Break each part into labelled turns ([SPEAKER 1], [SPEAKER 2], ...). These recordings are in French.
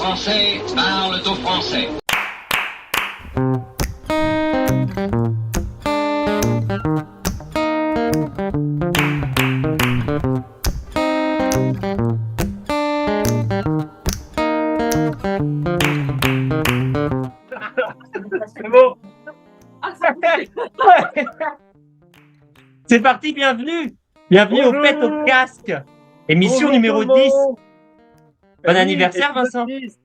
[SPEAKER 1] Français parlent aux Français.
[SPEAKER 2] C'est bon.
[SPEAKER 3] C'est parti, bienvenue au
[SPEAKER 2] Bonjour.
[SPEAKER 3] Pet au Casque, émission
[SPEAKER 2] Bonjour
[SPEAKER 3] numéro
[SPEAKER 2] tout le
[SPEAKER 3] 10.
[SPEAKER 2] monde.
[SPEAKER 3] Bon
[SPEAKER 2] Oui,
[SPEAKER 3] anniversaire,
[SPEAKER 2] épisode
[SPEAKER 3] Vincent.
[SPEAKER 2] 10.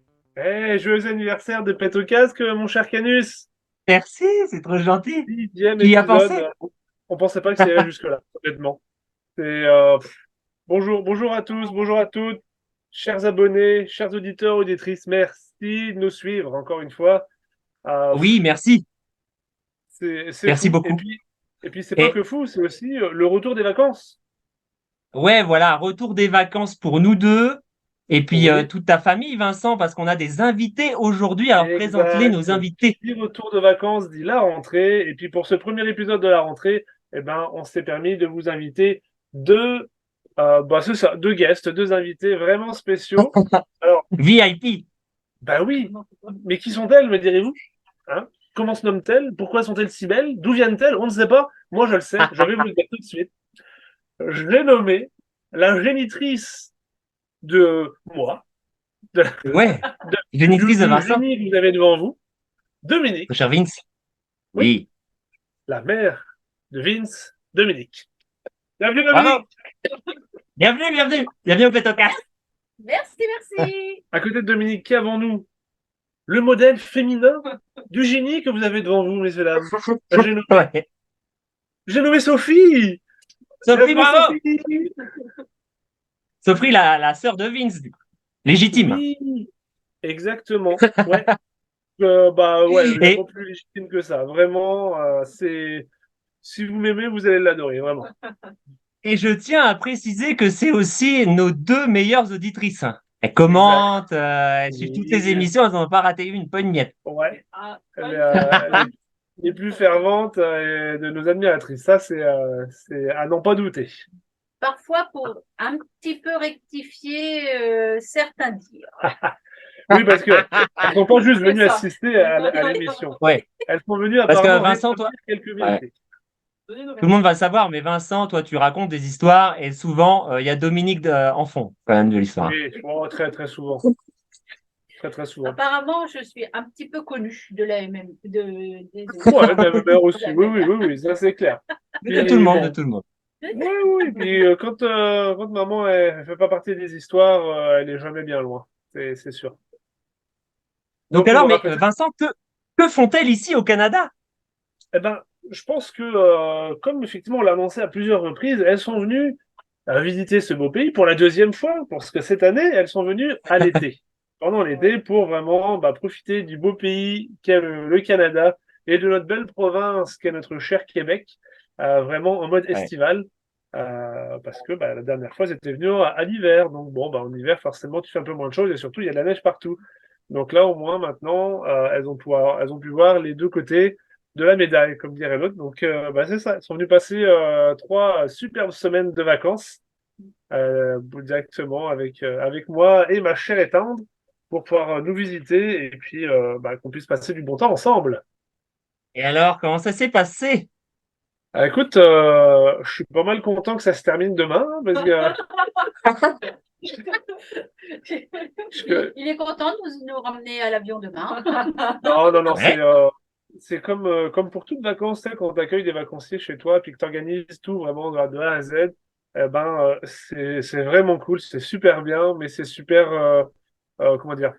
[SPEAKER 2] Joyeux anniversaire de Pet au Casque, mon cher Canus.
[SPEAKER 3] Merci, c'est trop gentil.
[SPEAKER 2] 10e
[SPEAKER 3] Qui y a
[SPEAKER 2] épisode.
[SPEAKER 3] pensé?
[SPEAKER 2] On pensait pas que ça irait jusque-là, honnêtement. Bonjour à tous, bonjour à toutes, chers abonnés, chers auditeurs, auditrices, merci de nous suivre encore une fois.
[SPEAKER 3] Oui, merci.
[SPEAKER 2] C'est
[SPEAKER 3] Merci
[SPEAKER 2] fou.
[SPEAKER 3] beaucoup.
[SPEAKER 2] Et puis c'est pas
[SPEAKER 3] Et
[SPEAKER 2] que fou, c'est aussi le retour des vacances.
[SPEAKER 3] ouais, voilà, retour des vacances pour nous deux. Et puis
[SPEAKER 2] Oui.
[SPEAKER 3] toute ta famille, Vincent, parce qu'on a des invités aujourd'hui. Alors présente-les, nos
[SPEAKER 2] Exact.
[SPEAKER 3] invités.
[SPEAKER 2] Qui dit retour de vacances dit la rentrée. Et puis pour ce premier épisode de la rentrée, on s'est permis de vous inviter deux guests, deux invités vraiment spéciaux. Alors,
[SPEAKER 3] VIP.
[SPEAKER 2] bah oui, mais qui sont-elles, me direz-vous? Hein? Comment se nomment-elles? Pourquoi sont-elles si belles? D'où viennent-elles? On ne sait pas. Moi, je le sais. Je vais vous le dire tout de suite. Je l'ai nommée la génitrice de moi, de,
[SPEAKER 3] Ouais,
[SPEAKER 2] de-
[SPEAKER 3] génitrice de
[SPEAKER 2] du
[SPEAKER 3] Vincent.
[SPEAKER 2] génie que vous avez devant vous, Dominique.
[SPEAKER 3] Mon cher Vince.
[SPEAKER 2] Oui.
[SPEAKER 3] Oui.
[SPEAKER 2] La mère de Vince, Dominique. Bienvenue,
[SPEAKER 3] Bravo.
[SPEAKER 2] Dominique.
[SPEAKER 3] Bienvenue au Pet au Casque.
[SPEAKER 4] Merci.
[SPEAKER 2] À côté de Dominique, qui avons-nous? Le modèle féminin du génie que vous avez devant vous, messieurs dames.
[SPEAKER 3] Ouais.
[SPEAKER 2] J'ai nommé Sophie.
[SPEAKER 3] Sophie,
[SPEAKER 2] Bienvenue,
[SPEAKER 3] bravo.
[SPEAKER 2] Sophie.
[SPEAKER 3] Sophie, la sœur de Vince, du coup. Légitime.
[SPEAKER 2] Oui, exactement. Ouais. Ouais, il
[SPEAKER 3] Et-
[SPEAKER 2] n'y a pas plus légitime que ça. Vraiment, si vous m'aimez, vous allez l'adorer, vraiment.
[SPEAKER 3] Et je tiens à préciser que c'est aussi nos deux meilleures auditrices. Elles commentent, elles suivent toutes les
[SPEAKER 2] Oui.
[SPEAKER 3] émissions, elles n'en ont pas raté une, pas une miette.
[SPEAKER 2] Ouais. Les plus ferventes de nos admiratrices. Ça, c'est à n'en pas douter.
[SPEAKER 4] Parfois, pour un petit peu rectifier certains dires.
[SPEAKER 2] Oui, parce que elles sont pas juste venues
[SPEAKER 4] C'est ça.
[SPEAKER 2] assister à l'émission.
[SPEAKER 3] Ouais.
[SPEAKER 2] Elles sont venues
[SPEAKER 3] Parce que
[SPEAKER 2] apparemment
[SPEAKER 3] Vincent, toi,
[SPEAKER 2] rétablir quelques vérités.
[SPEAKER 3] tout le monde va le savoir, mais Vincent, toi, tu racontes des histoires et souvent, il y a Dominique en fond, quand même, de l'histoire.
[SPEAKER 2] Oui, très très souvent. Très souvent.
[SPEAKER 4] Apparemment, je suis un petit peu connue de la MM. Des
[SPEAKER 2] Ouais, même mère aussi. Oui, ça c'est clair.
[SPEAKER 3] De tout le monde, de tout le monde.
[SPEAKER 2] Oui. Puis quand maman elle fait pas partie des histoires, elle est jamais bien loin. C'est sûr.
[SPEAKER 3] Donc
[SPEAKER 2] on
[SPEAKER 3] alors,
[SPEAKER 2] va
[SPEAKER 3] mais
[SPEAKER 2] peut-être-
[SPEAKER 3] Vincent, que font-elles ici au Canada?
[SPEAKER 2] Eh ben, je pense que comme effectivement on l'a annoncé à plusieurs reprises, elles sont venues visiter ce beau pays pour la deuxième fois, parce que cette année, elles sont venues à l'été. Pendant l'été, pour vraiment profiter du beau pays qu'est le Canada et de notre belle province qu'est notre cher Québec, vraiment en mode estival. Parce que la dernière fois, c'était venu à l'hiver. Donc en hiver, forcément, tu fais un peu moins de choses et surtout, il y a de la neige partout. Donc là, au moins, maintenant, elles ont pu voir les deux côtés de la médaille, comme dirait l'autre. Donc, c'est ça. Ils sont venus passer 3 superbes semaines de vacances directement avec moi et ma chère et tendre pour pouvoir nous visiter et puis qu'on puisse passer du bon temps ensemble.
[SPEAKER 3] Et alors, comment ça s'est passé?
[SPEAKER 2] Écoute, je suis pas mal content que ça se termine demain parce que
[SPEAKER 4] Il est content de nous ramener à l'avion demain.
[SPEAKER 2] non,
[SPEAKER 3] Ouais.
[SPEAKER 2] c'est comme pour toutes vacances, tu sais, quand tu accueilles des vacanciers chez toi puis que tu organises tout vraiment de A à Z, c'est vraiment cool, c'est super bien, mais c'est super, comment dire,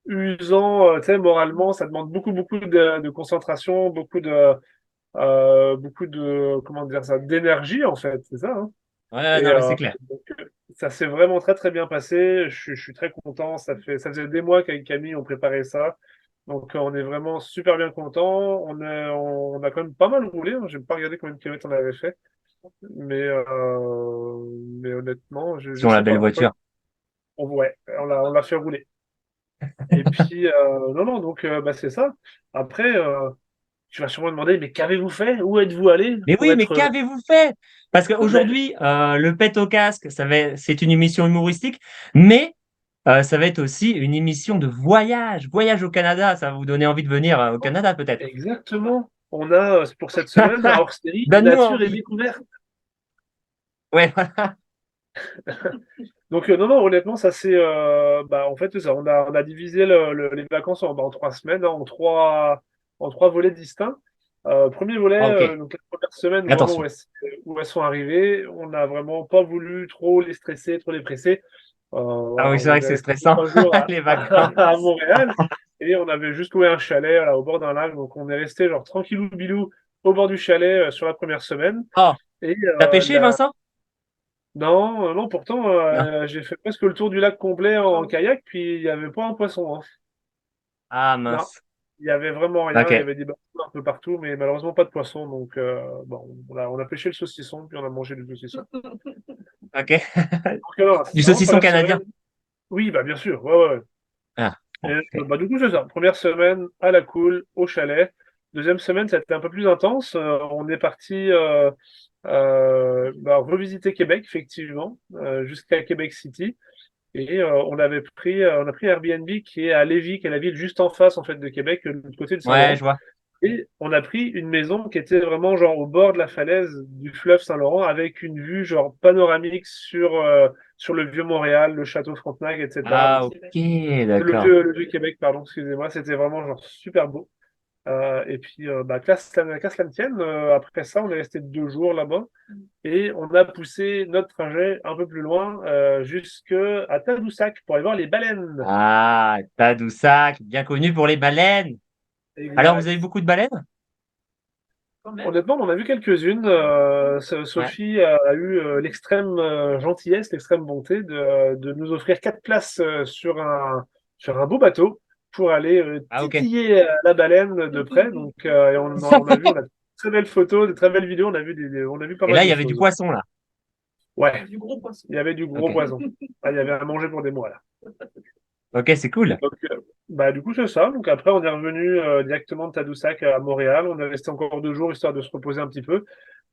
[SPEAKER 2] usant, tu sais, moralement, ça demande beaucoup de concentration, beaucoup de, comment dire ça, d'énergie en fait, c'est ça, hein.
[SPEAKER 3] Ouais,
[SPEAKER 2] Et
[SPEAKER 3] non, mais c'est clair.
[SPEAKER 2] donc, ça s'est vraiment très très bien passé. Je suis très content. Ça faisait des mois qu'avec Camille on préparait ça. Donc on est vraiment super bien content. On a quand même pas mal roulé, hein. J'ai pas regardé combien de kilomètres on avait fait, mais honnêtement, je
[SPEAKER 3] Sur la
[SPEAKER 2] sais
[SPEAKER 3] belle
[SPEAKER 2] pas.
[SPEAKER 3] voiture.
[SPEAKER 2] On l'a fait rouler. Et puis non, donc c'est ça. Après, tu vas sûrement demander, mais qu'avez-vous fait? Où êtes-vous allé
[SPEAKER 3] Mais
[SPEAKER 2] pour
[SPEAKER 3] oui, mais
[SPEAKER 2] être
[SPEAKER 3] qu'avez-vous fait? Parce qu'aujourd'hui, le Pet au Casque, c'est une émission humoristique, mais ça va être aussi une émission de voyage au Canada. Ça va vous donner envie de venir au Canada peut-être.
[SPEAKER 2] Exactement. On a pour cette semaine un hors-série
[SPEAKER 3] Donne-nous
[SPEAKER 2] Nature et
[SPEAKER 3] envie.
[SPEAKER 2] découverte.
[SPEAKER 3] Ouais, voilà.
[SPEAKER 2] Donc non, non, honnêtement, ça c'est, en fait, c'est ça, on a divisé les vacances en 3 semaines, hein, en trois volets distincts. Premier volet,
[SPEAKER 3] Ah, ok.
[SPEAKER 2] donc la première semaine, vraiment
[SPEAKER 3] Attention.
[SPEAKER 2] où elles sont arrivées, on n'a vraiment pas voulu trop les stresser, trop les presser.
[SPEAKER 3] Ah
[SPEAKER 2] Voilà,
[SPEAKER 3] oui, c'est
[SPEAKER 2] on
[SPEAKER 3] vrai
[SPEAKER 2] est
[SPEAKER 3] que c'est
[SPEAKER 2] resté
[SPEAKER 3] stressant,
[SPEAKER 2] 3 jours
[SPEAKER 3] les
[SPEAKER 2] à,
[SPEAKER 3] vacances.
[SPEAKER 2] à Montréal et on avait juste loué un chalet voilà, au bord d'un lac, donc on est resté genre tranquillou bilou au bord du chalet sur la première semaine.
[SPEAKER 3] Oh,
[SPEAKER 2] Et
[SPEAKER 3] t'as pêché, Vincent?
[SPEAKER 2] non, non, pourtant,
[SPEAKER 3] Non.
[SPEAKER 2] j'ai fait presque le tour du lac complet en kayak, puis il n'y avait pas un poisson, hein.
[SPEAKER 3] Ah,
[SPEAKER 2] Non,
[SPEAKER 3] mince.
[SPEAKER 2] il n'y avait vraiment rien. Il y
[SPEAKER 3] Ok.
[SPEAKER 2] avait des bateaux un peu partout, mais malheureusement pas de poisson. Donc, bon, on a pêché le saucisson, puis on a mangé le saucisson.
[SPEAKER 3] Ok.
[SPEAKER 2] Donc, alors,
[SPEAKER 3] Du
[SPEAKER 2] c'est vraiment
[SPEAKER 3] saucisson
[SPEAKER 2] première
[SPEAKER 3] canadien.
[SPEAKER 2] semaine. Oui, bah, bien sûr. Ouais, ouais, ouais.
[SPEAKER 3] Ah,
[SPEAKER 2] Et,
[SPEAKER 3] bon, ok.
[SPEAKER 2] du coup, c'est ça. Première semaine à la cool, au chalet. Deuxième semaine, ça a été un peu plus intense. On est parti revisiter Québec, effectivement, jusqu'à Québec City. Et on a pris Airbnb qui est à Lévis, qui est la ville juste en face en fait de Québec, de l'autre côté de
[SPEAKER 3] Ouais,
[SPEAKER 2] Saint-Laurent.
[SPEAKER 3] je vois.
[SPEAKER 2] Et on a pris une maison qui était vraiment genre au bord de la falaise du fleuve Saint-Laurent, avec une vue genre panoramique sur le vieux Montréal, le château Frontenac, etc.
[SPEAKER 3] Ah,
[SPEAKER 2] Donc,
[SPEAKER 3] ok,
[SPEAKER 2] le
[SPEAKER 3] d'accord.
[SPEAKER 2] vieux, le vieux Québec, pardon, excusez-moi, c'était vraiment genre super beau. Et puis, qu'à cela ne tienne, après ça, on est resté 2 jours là-bas et on a poussé notre trajet un peu plus loin, jusqu'à Tadoussac pour aller voir les baleines.
[SPEAKER 3] Ah, Tadoussac, bien connu pour les baleines. Alors, vous avez
[SPEAKER 2] Exact.
[SPEAKER 3] beaucoup de baleines?
[SPEAKER 4] Quand même.
[SPEAKER 2] Honnêtement, on en a vu quelques-unes.
[SPEAKER 3] Ouais.
[SPEAKER 2] Sophie a eu l'extrême gentillesse, l'extrême bonté de nous offrir 4 places sur un beau bateau pour aller
[SPEAKER 3] Ah, ok.
[SPEAKER 2] titiller la baleine de près. Donc, et on a de très belles photos, de très belles vidéos. On a vu pas
[SPEAKER 3] Et
[SPEAKER 2] mal
[SPEAKER 3] là, il y
[SPEAKER 2] de
[SPEAKER 3] avait du
[SPEAKER 2] choses.
[SPEAKER 3] poisson, là.
[SPEAKER 2] Ouais,
[SPEAKER 4] Du gros poisson.
[SPEAKER 2] il y avait du gros
[SPEAKER 3] Ok.
[SPEAKER 2] poison. Ah, il y avait à manger pour des mois là.
[SPEAKER 3] Ok, c'est cool.
[SPEAKER 2] Donc, du coup, c'est ça. Donc après, on est revenu directement de Tadoussac à Montréal. On est resté encore 2 jours histoire de se reposer un petit peu.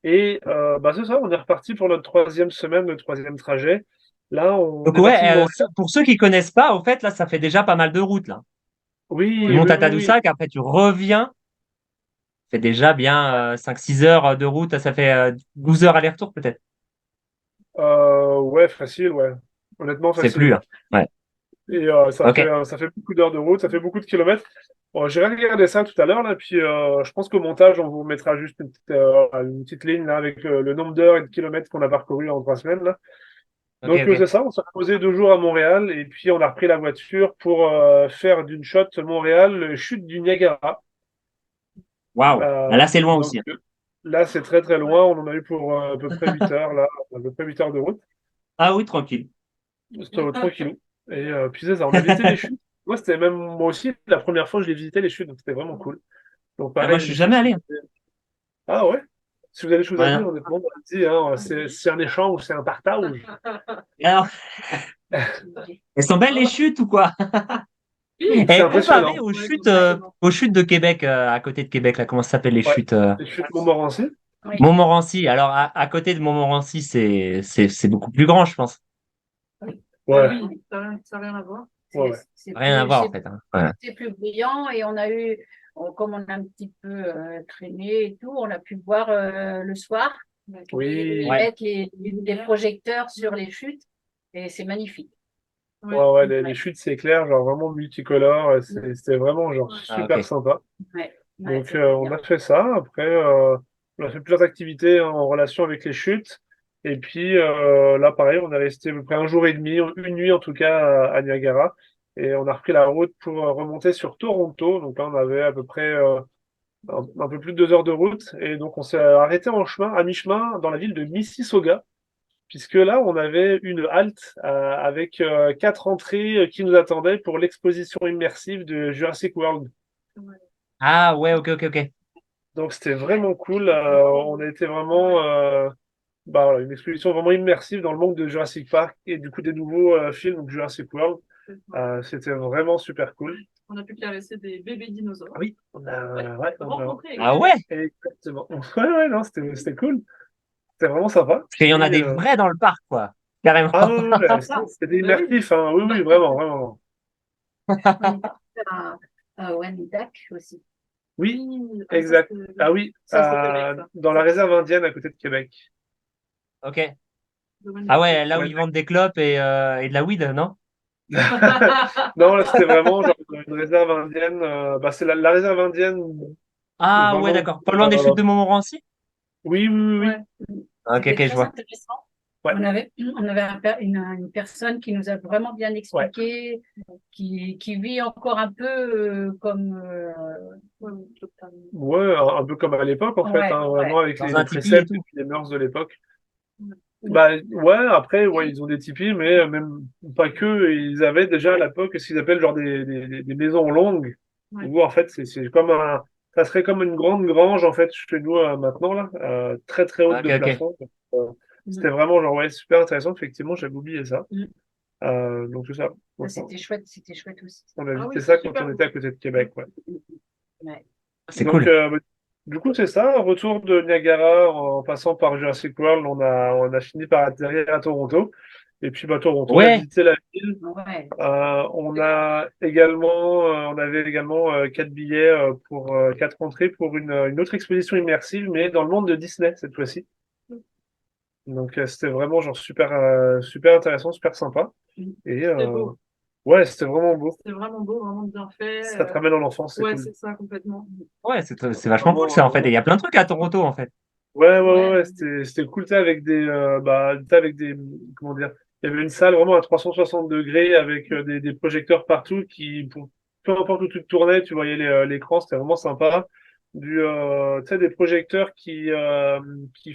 [SPEAKER 2] Et c'est ça, on est reparti pour notre troisième semaine, le troisième trajet. Là, on
[SPEAKER 3] Donc,
[SPEAKER 2] est parti de
[SPEAKER 3] ouais,
[SPEAKER 2] Montréal.
[SPEAKER 3] pour ceux qui connaissent pas, au fait, là, ça fait déjà pas mal de route, là. Tu
[SPEAKER 2] Oui,
[SPEAKER 3] montes
[SPEAKER 2] oui,
[SPEAKER 3] à
[SPEAKER 2] oui, oui.
[SPEAKER 3] Tadoussac, après tu reviens. Ça fait déjà bien 5-6 heures de route. Ça fait 12 heures aller-retour, peut-être.
[SPEAKER 2] Ouais, facile, ouais. Honnêtement,
[SPEAKER 3] C'est plus,
[SPEAKER 2] facile.
[SPEAKER 3] hein. Ouais.
[SPEAKER 2] Et
[SPEAKER 3] Ok.
[SPEAKER 2] ça fait beaucoup d'heures de route, ça fait beaucoup de kilomètres. Bon, j'ai regardé ça tout à l'heure, là, puis je pense qu'au montage, on vous mettra juste une petite ligne là, avec le nombre d'heures et de kilomètres qu'on a parcouru en 3 semaines. Là.
[SPEAKER 3] Ok,
[SPEAKER 2] Donc
[SPEAKER 3] ok.
[SPEAKER 2] c'est ça, on s'est reposé 2 jours à Montréal et puis on a repris la voiture pour faire d'une shot Montréal, chute du Niagara.
[SPEAKER 3] Waouh.
[SPEAKER 2] Euh,
[SPEAKER 3] Là, c'est loin
[SPEAKER 2] donc
[SPEAKER 3] aussi, hein.
[SPEAKER 2] là, c'est très très loin, on en a eu pour à peu près 8 heures, là, à peu près 8 heures de route.
[SPEAKER 3] Ah oui, tranquille.
[SPEAKER 2] C'était tranquille. Et puis c'est ça, on a visité les chutes. Moi aussi, la première fois que je les visitais, les chutes, donc c'était vraiment cool. Donc
[SPEAKER 3] Ah, moi,
[SPEAKER 2] pareil,
[SPEAKER 3] je suis
[SPEAKER 2] les
[SPEAKER 3] jamais
[SPEAKER 2] chutes,
[SPEAKER 3] allé, hein.
[SPEAKER 2] Ah ouais? Si vous avez des choses à
[SPEAKER 3] Ouais,
[SPEAKER 2] dire,
[SPEAKER 3] non.
[SPEAKER 2] honnêtement, allez-y, hein, c'est un échange, c'est un partage.
[SPEAKER 3] Alors, elles sont belles les chutes ou quoi?
[SPEAKER 2] C'est
[SPEAKER 3] Et comparé
[SPEAKER 2] impressionnant.
[SPEAKER 3] aux chutes de Québec, à côté de Québec, là, comment ça s'appelle les
[SPEAKER 2] Ouais.
[SPEAKER 3] chutes
[SPEAKER 2] Les chutes Montmorency.
[SPEAKER 4] Oui.
[SPEAKER 3] Montmorency. Alors, à côté de Montmorency, c'est beaucoup plus grand, je pense.
[SPEAKER 2] Ouais,
[SPEAKER 4] Oui, ça n'a rien à voir.
[SPEAKER 2] ouais, ouais.
[SPEAKER 3] Rien à voir, en fait, hein. Ouais.
[SPEAKER 4] C'est plus brillant et comme on a un petit peu traîné et tout, on a pu voir le soir.
[SPEAKER 2] Oui.
[SPEAKER 4] Ils
[SPEAKER 3] Ouais.
[SPEAKER 4] mettent les projecteurs sur les chutes et c'est magnifique.
[SPEAKER 2] Ouais, ouais, les chutes, c'est clair, genre vraiment multicolore, c'était vraiment genre
[SPEAKER 3] Ah,
[SPEAKER 2] super
[SPEAKER 3] ok.
[SPEAKER 2] sympa.
[SPEAKER 4] Ouais, ouais,
[SPEAKER 2] Donc
[SPEAKER 4] c'est
[SPEAKER 2] on
[SPEAKER 4] bien.
[SPEAKER 2] a fait ça. Après, on a fait plusieurs activités en relation avec les chutes. Et puis là, pareil, on est resté à peu près un jour et demi, une nuit en tout cas à Niagara. Et on a repris la route pour remonter sur Toronto. Donc là, on avait à peu près un peu plus de 2 heures de route. Et donc on s'est arrêté à mi-chemin, dans la ville de Mississauga. Puisque là, on avait une halte avec 4 entrées qui nous attendaient pour l'exposition immersive de Jurassic World.
[SPEAKER 3] Ah, ouais, ok, ok, ok.
[SPEAKER 2] Donc c'était vraiment cool. On a été vraiment voilà, une exposition vraiment immersive dans le monde de Jurassic Park et du coup des nouveaux films, donc Jurassic World. C'était vraiment super cool.
[SPEAKER 5] On a pu caresser des bébés dinosaures.
[SPEAKER 2] Ah oui,
[SPEAKER 5] Rencontrer
[SPEAKER 3] Ah ouais?
[SPEAKER 2] exactement. Ouais, ouais, non, c'était cool. C'était vraiment sympa.
[SPEAKER 3] Parce qu'il y en a
[SPEAKER 2] Et
[SPEAKER 3] des vrais dans le parc, quoi. carrément.
[SPEAKER 2] Ah oui, c'était immersif, hein. Oui, oui, vraiment, vraiment.
[SPEAKER 4] On est parti à Wendac aussi.
[SPEAKER 2] Oui,
[SPEAKER 5] Oui,
[SPEAKER 2] exact. Ah oui,
[SPEAKER 5] ça, c'est au Québec, ça.
[SPEAKER 2] dans la réserve indienne à côté de Québec.
[SPEAKER 3] Ok. Ah ouais, là où
[SPEAKER 2] Ouais.
[SPEAKER 3] ils vendent des clopes et de la weed, non?
[SPEAKER 2] Non, là, c'était vraiment genre une réserve indienne. Bah, c'est la réserve indienne,
[SPEAKER 3] Ah ouais,
[SPEAKER 2] vraiment.
[SPEAKER 3] d'accord. Pas loin des chutes de Montmorency?
[SPEAKER 2] Oui, oui, oui, oui.
[SPEAKER 5] Ouais.
[SPEAKER 3] Ok,
[SPEAKER 4] C'était
[SPEAKER 3] ok, je
[SPEAKER 4] très
[SPEAKER 3] vois.
[SPEAKER 4] intéressant.
[SPEAKER 2] Ouais.
[SPEAKER 4] On avait une personne qui nous a vraiment bien expliqué, qui vit encore un peu comme
[SPEAKER 5] Ouais,
[SPEAKER 2] Ouais, un peu comme à l'époque, en fait,
[SPEAKER 4] ouais,
[SPEAKER 2] hein, vraiment
[SPEAKER 4] ouais.
[SPEAKER 2] avec
[SPEAKER 3] Dans
[SPEAKER 2] les
[SPEAKER 3] un tipi et
[SPEAKER 2] préceptes et
[SPEAKER 3] tout.
[SPEAKER 2] puis les mœurs de l'époque.
[SPEAKER 4] Oui.
[SPEAKER 2] Bah, ouais, après, ouais, ils ont des tipis, mais même pas que. Ils avaient déjà à l'époque ce qu'ils appellent genre des maisons longues,
[SPEAKER 5] Ouais.
[SPEAKER 2] où en fait, c'est comme ça serait comme une grande grange, en fait, chez nous maintenant, là, très très haute
[SPEAKER 3] Ok,
[SPEAKER 2] de
[SPEAKER 3] ok.
[SPEAKER 2] plafond. C'était vraiment genre, ouais, super intéressant, effectivement, j'avais oublié ça.
[SPEAKER 4] Mm.
[SPEAKER 2] Donc, c'est ça.
[SPEAKER 4] Ça, c'était chouette aussi.
[SPEAKER 2] On a
[SPEAKER 5] Ah
[SPEAKER 2] visité
[SPEAKER 5] oui,
[SPEAKER 2] ça
[SPEAKER 5] c'est
[SPEAKER 2] quand
[SPEAKER 5] super
[SPEAKER 2] on
[SPEAKER 5] cool.
[SPEAKER 2] était à côté de Québec, ouais.
[SPEAKER 4] Ouais.
[SPEAKER 3] C'est
[SPEAKER 2] Donc,
[SPEAKER 3] cool.
[SPEAKER 2] du coup, c'est ça. Retour de Niagara en passant par Jurassic World, on a fini par atterrir à Toronto. Et puis, bah, Toronto, on a
[SPEAKER 3] Ouais.
[SPEAKER 2] visité la ville.
[SPEAKER 4] Ouais.
[SPEAKER 2] On avait également 4 billets pour 4 entrées pour une autre exposition immersive, mais dans le monde de Disney cette fois-ci. Donc, c'était vraiment genre super intéressant, super sympa. Et
[SPEAKER 5] C'était beau.
[SPEAKER 2] ouais, c'était vraiment beau.
[SPEAKER 5] C'était vraiment beau, vraiment bien fait.
[SPEAKER 2] Ça te ramène en enfance, c'est
[SPEAKER 5] Ouais,
[SPEAKER 2] cool.
[SPEAKER 5] c'est ça, complètement.
[SPEAKER 3] Ouais, c'est vachement cool ça en fait. Et il y a plein de trucs à Toronto en fait.
[SPEAKER 2] Ouais, c'était cool, tu sais, avec comment dire, il y avait une salle vraiment à 360 degrés avec des projecteurs partout peu importe où tu te tournais, tu voyais l'écran, c'était vraiment sympa. Tu sais, des projecteurs qui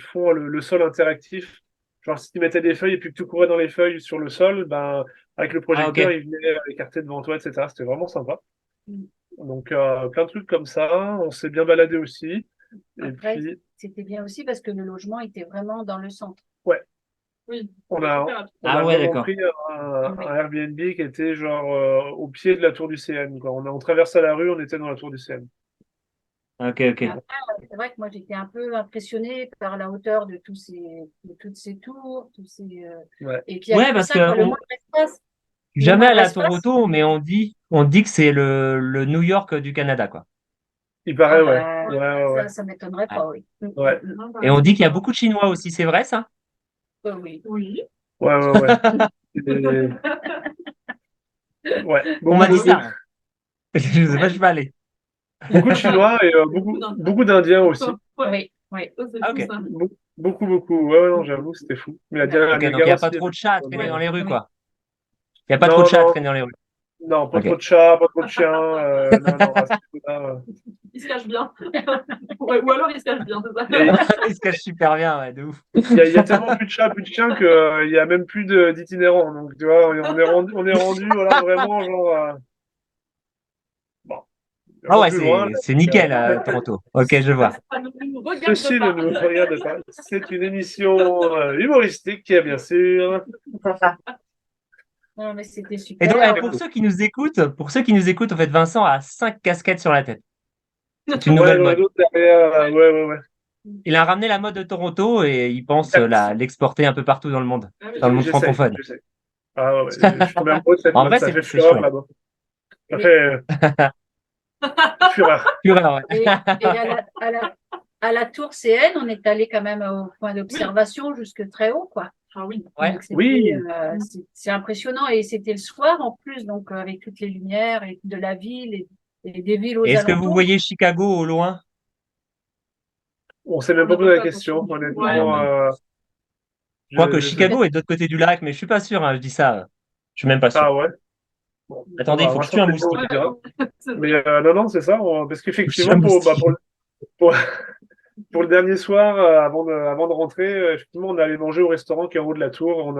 [SPEAKER 2] font le sol interactif. Genre, si tu mettais des feuilles et puis que tu courais dans les feuilles sur le sol, ben, avec le
[SPEAKER 3] Ah
[SPEAKER 2] projecteur,
[SPEAKER 3] ok.
[SPEAKER 2] il venait écarter devant toi, etc. C'était vraiment sympa.
[SPEAKER 5] Mm.
[SPEAKER 2] Donc, plein de trucs comme ça. On s'est bien baladé aussi. Et
[SPEAKER 4] Après,
[SPEAKER 2] puis,
[SPEAKER 4] c'était bien aussi parce que le logement était vraiment dans le centre.
[SPEAKER 2] ouais.
[SPEAKER 5] Oui,
[SPEAKER 2] On
[SPEAKER 5] c'était
[SPEAKER 2] a,
[SPEAKER 5] super rapide.
[SPEAKER 2] on
[SPEAKER 3] Ah
[SPEAKER 2] a
[SPEAKER 3] ouais,
[SPEAKER 2] vraiment
[SPEAKER 3] d'accord.
[SPEAKER 2] pris
[SPEAKER 4] Oui.
[SPEAKER 2] un Airbnb qui était genre au pied de la tour du CN, quoi. On traversait la rue, on était dans la tour du CN.
[SPEAKER 3] Ok, ok.
[SPEAKER 4] Après, c'est vrai que moi, j'étais un peu impressionnée par la hauteur de toutes ces tours,
[SPEAKER 2] Ouais.
[SPEAKER 4] et puis
[SPEAKER 3] Ouais,
[SPEAKER 4] avec tout
[SPEAKER 3] parce
[SPEAKER 4] ça, quoi,
[SPEAKER 3] que
[SPEAKER 4] le
[SPEAKER 3] jamais
[SPEAKER 4] moindre
[SPEAKER 3] allé à
[SPEAKER 4] espace.
[SPEAKER 3] Toronto, mais on dit que c'est le New York du Canada, quoi.
[SPEAKER 2] Il
[SPEAKER 4] Ah
[SPEAKER 2] paraît, ouais.
[SPEAKER 4] bah,
[SPEAKER 2] Ouais, ouais, ouais.
[SPEAKER 4] ça m'étonnerait
[SPEAKER 3] Ouais.
[SPEAKER 4] pas, oui.
[SPEAKER 2] Ouais,
[SPEAKER 5] Non,
[SPEAKER 3] Et on
[SPEAKER 5] pareil.
[SPEAKER 3] dit qu'il y a beaucoup de Chinois aussi, c'est vrai ça?
[SPEAKER 4] Oui.
[SPEAKER 5] Oui.
[SPEAKER 2] ouais. Et- ouais.
[SPEAKER 3] On m'a dit ça, hein. Je sais pas, je vais aller.
[SPEAKER 2] Beaucoup de Chinois et
[SPEAKER 5] Beaucoup d'Indiens.
[SPEAKER 2] beaucoup d'Indiens aussi.
[SPEAKER 5] Ouais.
[SPEAKER 4] Oui.
[SPEAKER 5] Ça, c'est
[SPEAKER 3] Ah,
[SPEAKER 5] fou,
[SPEAKER 3] ok.
[SPEAKER 5] ça.
[SPEAKER 2] Beaucoup. Ouais, non, j'avoue, c'était fou. Mais
[SPEAKER 4] Ouais.
[SPEAKER 2] à
[SPEAKER 3] Ok, donc il
[SPEAKER 2] Niagara
[SPEAKER 3] n'y a
[SPEAKER 2] aussi,
[SPEAKER 3] pas
[SPEAKER 2] il y
[SPEAKER 3] trop
[SPEAKER 2] avait
[SPEAKER 3] de chats à
[SPEAKER 2] pas
[SPEAKER 3] traîner
[SPEAKER 2] mal.
[SPEAKER 3] dans les rues,
[SPEAKER 4] Oui.
[SPEAKER 3] quoi. Il n'y a pas trop de
[SPEAKER 2] Non,
[SPEAKER 3] chats à
[SPEAKER 2] non,
[SPEAKER 3] traîner dans les rues.
[SPEAKER 2] non, pas
[SPEAKER 3] Ok.
[SPEAKER 2] trop de chats, pas trop de chiens. Non, à ce niveau-là,
[SPEAKER 5] Il se cache bien. Ouais, ou alors il se cache bien, c'est ça.
[SPEAKER 2] Et
[SPEAKER 3] Il se cache super bien, ouais, de ouf.
[SPEAKER 2] il y a tellement plus de chats, plus de chiens que il y a même plus d'itinérants. Donc, tu vois, on est rendu, voilà, vraiment, genre, bon, un
[SPEAKER 3] Ah
[SPEAKER 2] peu
[SPEAKER 3] ouais,
[SPEAKER 2] plus loin.
[SPEAKER 3] c'est
[SPEAKER 2] Là,
[SPEAKER 3] nickel, Toronto. Ok, je vois.
[SPEAKER 5] Ça ne nous regarde
[SPEAKER 2] ceci
[SPEAKER 5] pas.
[SPEAKER 2] ne nous regarde pas. C'est une émission humoristique, bien sûr.
[SPEAKER 4] Non, mais c'était
[SPEAKER 3] Et donc,
[SPEAKER 4] super.
[SPEAKER 3] pour ceux qui nous écoutent, en fait, Vincent a 5 casquettes sur la tête. C'est une
[SPEAKER 2] Ouais,
[SPEAKER 3] nouvelle
[SPEAKER 2] j'en ai
[SPEAKER 3] mode.
[SPEAKER 2] d'autres derrière. Ouais.
[SPEAKER 3] Il a ramené la mode de Toronto et il pense
[SPEAKER 2] Quatre.
[SPEAKER 3] l'exporter un peu partout
[SPEAKER 5] Ah oui.
[SPEAKER 3] dans le monde
[SPEAKER 2] J'essaye,
[SPEAKER 3] francophone.
[SPEAKER 2] j'essaye. Ah ouais, je suis tombé amoureux de cette
[SPEAKER 3] En
[SPEAKER 2] mode.
[SPEAKER 3] vrai,
[SPEAKER 2] Ça fait
[SPEAKER 3] c'est
[SPEAKER 2] fureur
[SPEAKER 3] chouette.
[SPEAKER 2] là-bas. Ça
[SPEAKER 4] Oui.
[SPEAKER 2] fait fureur.
[SPEAKER 3] Fureur, ouais.
[SPEAKER 4] Et à la tour CN, on est allé quand même au point d'observation jusque très haut, quoi.
[SPEAKER 5] Ah oui.
[SPEAKER 3] Ouais.
[SPEAKER 4] Donc,
[SPEAKER 2] Oui.
[SPEAKER 4] c'est impressionnant. Et c'était le soir en plus, donc avec toutes les lumières et de la ville et des villes aux
[SPEAKER 3] Et est-ce que vous
[SPEAKER 4] alentours.
[SPEAKER 3] voyez Chicago au loin?
[SPEAKER 2] On s'est même
[SPEAKER 5] On
[SPEAKER 2] pas
[SPEAKER 5] n'a
[SPEAKER 2] posé
[SPEAKER 5] pas
[SPEAKER 2] la
[SPEAKER 5] fait
[SPEAKER 2] question,
[SPEAKER 5] attention. Ouais.
[SPEAKER 2] honnêtement.
[SPEAKER 3] Ouais. Je crois que
[SPEAKER 2] Je sais pas.
[SPEAKER 3] Chicago est de l'autre côté du lac, mais je suis pas sûr, hein, je dis ça. Je suis même pas sûr.
[SPEAKER 2] Ah ouais. Bon,
[SPEAKER 3] Attendez, il faut
[SPEAKER 2] on
[SPEAKER 3] que
[SPEAKER 2] va
[SPEAKER 3] je tue un
[SPEAKER 2] s'entraîner, on
[SPEAKER 3] moustique.
[SPEAKER 2] te dira.
[SPEAKER 5] C'est
[SPEAKER 2] Mais
[SPEAKER 5] ça.
[SPEAKER 2] non, c'est ça. Parce
[SPEAKER 3] Faut que je tue un
[SPEAKER 2] qu'effectivement,
[SPEAKER 3] moustique.
[SPEAKER 2] pour, pour le dernier soir, avant de rentrer, effectivement, on est allé manger au restaurant qui est en haut de la tour.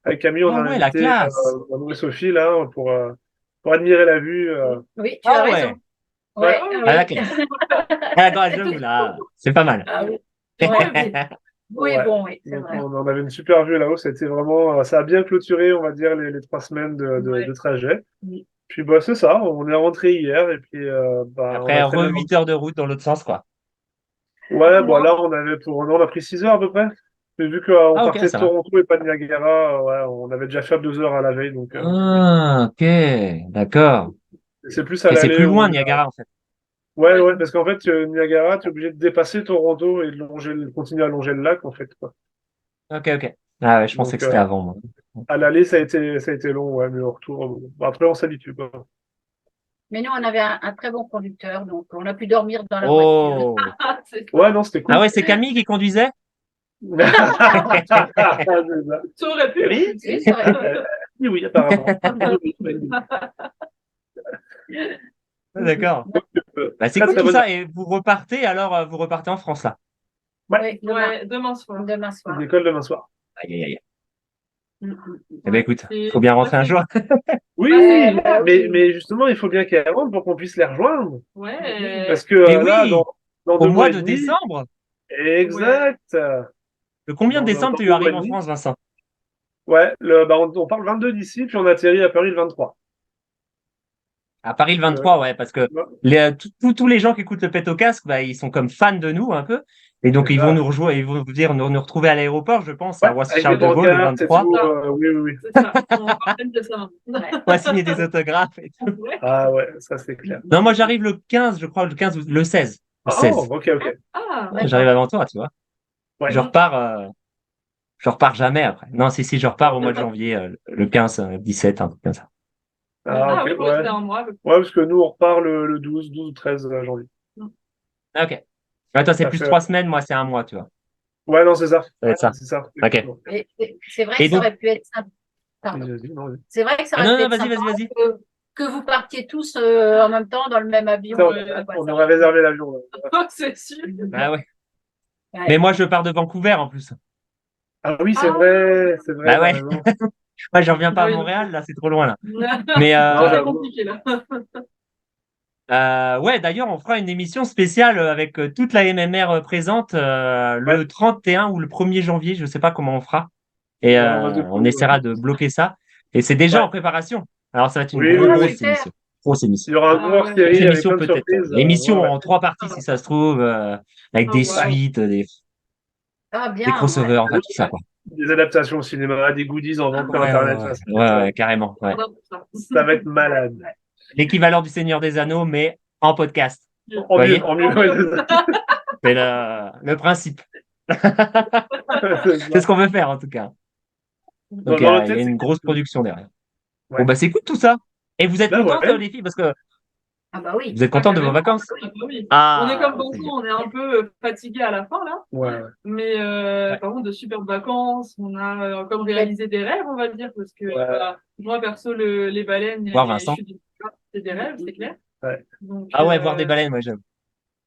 [SPEAKER 2] Avec Camille, on
[SPEAKER 3] Ah
[SPEAKER 2] a
[SPEAKER 3] ouais, la
[SPEAKER 2] invité
[SPEAKER 3] classe.
[SPEAKER 2] Manon et Sophie là pour admirer la vue.
[SPEAKER 4] Oui, tu as
[SPEAKER 3] Ah
[SPEAKER 4] raison.
[SPEAKER 3] ouais,
[SPEAKER 2] Ouais.
[SPEAKER 4] Ouais, ah
[SPEAKER 3] ah, la
[SPEAKER 4] oui.
[SPEAKER 3] classe. Ah, d'accord, j'avoue, là, c'est pas mal.
[SPEAKER 4] Ah oui.
[SPEAKER 5] J'ai
[SPEAKER 4] Ouais.
[SPEAKER 5] envie.
[SPEAKER 4] Oui,
[SPEAKER 2] Ouais.
[SPEAKER 4] bon, oui, c'est
[SPEAKER 2] Donc,
[SPEAKER 4] vrai.
[SPEAKER 2] on avait une super vue là-haut. C'était vraiment, ça a bien clôturé, on va dire, les 3 semaines de
[SPEAKER 5] Ouais.
[SPEAKER 2] trajet.
[SPEAKER 4] Oui.
[SPEAKER 2] Puis bah, c'est ça, on est rentré hier et puis on
[SPEAKER 3] Après,
[SPEAKER 2] a très bien dormi.
[SPEAKER 3] 8 heures de route dans l'autre sens, quoi.
[SPEAKER 2] Ouais, bon
[SPEAKER 5] Moi,
[SPEAKER 2] là on a pris 6 heures à peu près. Mais vu qu'on
[SPEAKER 3] Ah, ok,
[SPEAKER 2] partait de
[SPEAKER 3] ça va.
[SPEAKER 2] Toronto et pas de Niagara, ouais, on avait déjà fait 2 heures à la veille, donc
[SPEAKER 3] Ah, ok, d'accord.
[SPEAKER 2] c'est plus à
[SPEAKER 3] Et c'est plus
[SPEAKER 2] l'aller
[SPEAKER 3] loin,
[SPEAKER 2] où.
[SPEAKER 3] Niagara, en fait.
[SPEAKER 2] Ouais,
[SPEAKER 5] Ouais.
[SPEAKER 2] ouais, parce qu'en fait, Niagara, tu es obligé de dépasser Toronto et de continuer à longer le lac, en fait, quoi.
[SPEAKER 3] Ok, ok. Ah ouais, je pensais
[SPEAKER 2] Donc,
[SPEAKER 3] que c'était avant, moi.
[SPEAKER 2] à l'aller, ça a été long, ouais, mais au retour, bon, après, on s'habitue, quoi.
[SPEAKER 4] Mais nous, on avait un très bon conducteur, donc on a pu dormir dans la voiture.
[SPEAKER 3] Oh!
[SPEAKER 5] Ah, c'est ça.
[SPEAKER 2] Ouais, non, c'était
[SPEAKER 3] Ah
[SPEAKER 2] cool.
[SPEAKER 3] ouais, c'est Camille qui conduisait?
[SPEAKER 2] C'est ça.
[SPEAKER 5] Ça aurait pu.
[SPEAKER 2] Oui,
[SPEAKER 4] Oui, ça aurait pu.
[SPEAKER 2] oui, oui, apparemment. Oui, oui, oui.
[SPEAKER 3] Ah, d'accord. Bah, c'est
[SPEAKER 2] Très,
[SPEAKER 3] cool
[SPEAKER 2] très
[SPEAKER 3] tout
[SPEAKER 2] bonne.
[SPEAKER 3] ça. Et vous repartez, alors, vous repartez en France, là?
[SPEAKER 2] Ouais,
[SPEAKER 4] Oui,
[SPEAKER 5] Ouais, demain soir.
[SPEAKER 4] demain soir.
[SPEAKER 2] l'école demain soir.
[SPEAKER 3] Aïe, aïe, aïe.
[SPEAKER 4] Mm, mm.
[SPEAKER 3] Eh ben, écoute,
[SPEAKER 5] Et
[SPEAKER 3] faut bien
[SPEAKER 5] moi,
[SPEAKER 3] rentrer un jour.
[SPEAKER 2] Oui, mais justement, il faut bien qu'elle rentre pour qu'on puisse les rejoindre.
[SPEAKER 5] Ouais.
[SPEAKER 2] Parce que
[SPEAKER 3] Mais
[SPEAKER 2] là,
[SPEAKER 3] oui,
[SPEAKER 2] dans
[SPEAKER 3] au
[SPEAKER 2] 2 mois
[SPEAKER 3] mois
[SPEAKER 2] et
[SPEAKER 3] de
[SPEAKER 2] demi,
[SPEAKER 3] décembre.
[SPEAKER 2] exact.
[SPEAKER 3] Le combien de
[SPEAKER 2] Dans
[SPEAKER 3] décembre tu
[SPEAKER 2] 2 mois et
[SPEAKER 3] arrives en
[SPEAKER 2] demi.
[SPEAKER 3] France, Vincent?
[SPEAKER 2] Ouais, on part le 22 d'ici, puis on atterrit à Paris le 23.
[SPEAKER 3] À Paris le
[SPEAKER 2] Euh,
[SPEAKER 3] 23, ouais, parce que
[SPEAKER 2] ouais,
[SPEAKER 3] tous les gens qui écoutent le Pet au casque, bah, ils sont comme fans de nous un peu. Et donc,
[SPEAKER 2] c'est
[SPEAKER 3] ils vont
[SPEAKER 2] ça.
[SPEAKER 3] nous rejoindre, ils vont dire nous retrouver à l'aéroport, je pense, à
[SPEAKER 2] Ouais, avec des
[SPEAKER 3] Roissy-Charles de Gaulle le
[SPEAKER 2] pancartes et
[SPEAKER 3] 23.
[SPEAKER 2] tout.
[SPEAKER 5] Ça.
[SPEAKER 2] Oui, oui, oui.
[SPEAKER 5] C'est ça. On va peine de ça.
[SPEAKER 3] On va signer des autographes et tout.
[SPEAKER 5] Ouais.
[SPEAKER 2] Ah ouais, ça c'est clair.
[SPEAKER 3] Non, moi, j'arrive le 15, je crois, le 15 ou le 16. Le
[SPEAKER 2] Oh,
[SPEAKER 3] 16.
[SPEAKER 2] ok, ok.
[SPEAKER 5] Ah,
[SPEAKER 3] J'arrive avant toi, tu vois.
[SPEAKER 2] Ouais.
[SPEAKER 3] Je repars jamais après. Non, si, je repars au mois de janvier, le 15, 17, un truc comme ça.
[SPEAKER 2] Ah,
[SPEAKER 5] ah
[SPEAKER 2] ok,
[SPEAKER 5] oui, moi,
[SPEAKER 2] ouais.
[SPEAKER 5] c'était un mois.
[SPEAKER 2] Ouais, parce que nous, on repart le 12 ou 13 janvier.
[SPEAKER 3] Ah, ok. Ouais, toi, c'est
[SPEAKER 2] Ça
[SPEAKER 3] plus
[SPEAKER 2] fait.
[SPEAKER 3] 3 semaines, moi, c'est un mois, tu vois.
[SPEAKER 2] Ouais, non, c'est ça.
[SPEAKER 3] Ça va être ça.
[SPEAKER 2] C'est ça.
[SPEAKER 3] Ok.
[SPEAKER 2] Effectivement.
[SPEAKER 4] Et c'est vrai
[SPEAKER 3] Et
[SPEAKER 4] que ça
[SPEAKER 3] donc,
[SPEAKER 4] aurait pu être sympa. Pardon.
[SPEAKER 2] Vas-y, non, vas-y.
[SPEAKER 4] C'est vrai que ça
[SPEAKER 3] ah
[SPEAKER 4] aurait
[SPEAKER 3] non,
[SPEAKER 4] pu
[SPEAKER 3] non,
[SPEAKER 4] être
[SPEAKER 3] vas-y,
[SPEAKER 4] sympa
[SPEAKER 3] vas-y, vas-y.
[SPEAKER 4] que vous partiez tous en même temps dans le même avion.
[SPEAKER 2] Ça,
[SPEAKER 4] Quoi,
[SPEAKER 2] on
[SPEAKER 4] ça
[SPEAKER 2] aurait
[SPEAKER 4] aurait pu-
[SPEAKER 2] réservé l'avion. Ouais.
[SPEAKER 5] C'est sûr.
[SPEAKER 3] Bah ouais.
[SPEAKER 4] Ouais.
[SPEAKER 3] Mais moi, je pars de Vancouver en plus.
[SPEAKER 2] Ah oui,
[SPEAKER 5] Ah,
[SPEAKER 2] c'est vrai,
[SPEAKER 3] Bah
[SPEAKER 2] t'as
[SPEAKER 3] ouais.
[SPEAKER 2] raison.
[SPEAKER 3] Moi, je reviens pas à
[SPEAKER 5] oui.
[SPEAKER 3] Montréal, là, c'est trop loin, là. Mais
[SPEAKER 2] Non,
[SPEAKER 5] C'est
[SPEAKER 2] j'avoue.
[SPEAKER 5] compliqué là.
[SPEAKER 3] ouais, d'ailleurs, on fera une émission spéciale avec toute la MMR présente
[SPEAKER 2] Ouais,
[SPEAKER 3] le 31 ou le 1er janvier, je sais pas comment on fera. Et
[SPEAKER 2] ouais, on va de
[SPEAKER 3] on
[SPEAKER 2] coup.
[SPEAKER 3] essaiera de bloquer ça. Et c'est déjà en
[SPEAKER 2] Ouais.
[SPEAKER 3] préparation. Alors, ça va être une
[SPEAKER 2] Oui, oui,
[SPEAKER 4] Ah,
[SPEAKER 2] oui.
[SPEAKER 3] grosse
[SPEAKER 4] super.
[SPEAKER 3] émission. Grosse émission.
[SPEAKER 2] Il y aura un
[SPEAKER 5] Ah
[SPEAKER 2] gros
[SPEAKER 5] ouais.
[SPEAKER 3] Grosse
[SPEAKER 2] hors-série avec
[SPEAKER 3] émission
[SPEAKER 2] plein de
[SPEAKER 3] peut-être.
[SPEAKER 2] surprises. Ouais,
[SPEAKER 3] L'émission
[SPEAKER 2] ouais.
[SPEAKER 3] en 3 parties, si ça se trouve, avec
[SPEAKER 5] Ah
[SPEAKER 3] des
[SPEAKER 5] ouais.
[SPEAKER 3] suites,
[SPEAKER 4] Ah,
[SPEAKER 3] des
[SPEAKER 4] bien, ouais.
[SPEAKER 3] crossovers, enfin tout ça, quoi.
[SPEAKER 2] Des adaptations au cinéma, des goodies en vente sur
[SPEAKER 3] Ouais, ouais,
[SPEAKER 2] Internet.
[SPEAKER 3] ouais,
[SPEAKER 2] Enfin,
[SPEAKER 3] ouais, carrément. Ouais.
[SPEAKER 5] Pardon pour ça.
[SPEAKER 2] ça va être malade.
[SPEAKER 3] L'équivalent du Seigneur des Anneaux, mais en podcast. Vous
[SPEAKER 2] En mieux,
[SPEAKER 3] voyez?
[SPEAKER 2] en mieux.
[SPEAKER 5] En
[SPEAKER 2] Ouais,
[SPEAKER 5] mieux.
[SPEAKER 2] c'est ça.
[SPEAKER 3] C'est le principe.
[SPEAKER 2] C'est
[SPEAKER 3] C'est
[SPEAKER 2] ça.
[SPEAKER 3] ce qu'on veut faire, en tout cas. Donc,
[SPEAKER 2] Dans notre
[SPEAKER 3] il y a
[SPEAKER 2] tête, c'est
[SPEAKER 3] une grosse
[SPEAKER 2] cool.
[SPEAKER 3] production derrière. Bon,
[SPEAKER 2] Ouais.
[SPEAKER 3] bah, c'est cool tout ça. Et vous êtes
[SPEAKER 2] Ben
[SPEAKER 3] contentes,
[SPEAKER 2] ouais.
[SPEAKER 3] les filles, parce que
[SPEAKER 4] Ah bah oui.
[SPEAKER 3] vous êtes
[SPEAKER 5] Ah,
[SPEAKER 3] contentes de vos
[SPEAKER 5] carrément.
[SPEAKER 3] vacances?
[SPEAKER 5] Ah, bah oui. On est
[SPEAKER 3] Ah,
[SPEAKER 5] comme
[SPEAKER 3] c'est
[SPEAKER 5] Vincent,
[SPEAKER 3] bien.
[SPEAKER 5] on est un peu fatigué à la fin là.
[SPEAKER 2] Ouais, ouais.
[SPEAKER 5] Mais
[SPEAKER 3] Ouais.
[SPEAKER 5] par contre, de superbes vacances. On a comme réalisé des rêves, on va dire, parce que
[SPEAKER 2] Ouais.
[SPEAKER 5] moi, perso, les baleines et
[SPEAKER 3] Voir
[SPEAKER 5] les
[SPEAKER 3] Vincent.
[SPEAKER 5] chutes du Niagara, c'est des rêves, c'est clair.
[SPEAKER 2] Ouais.
[SPEAKER 5] Donc,
[SPEAKER 3] Ah ouais, voir des baleines, moi, j'aime.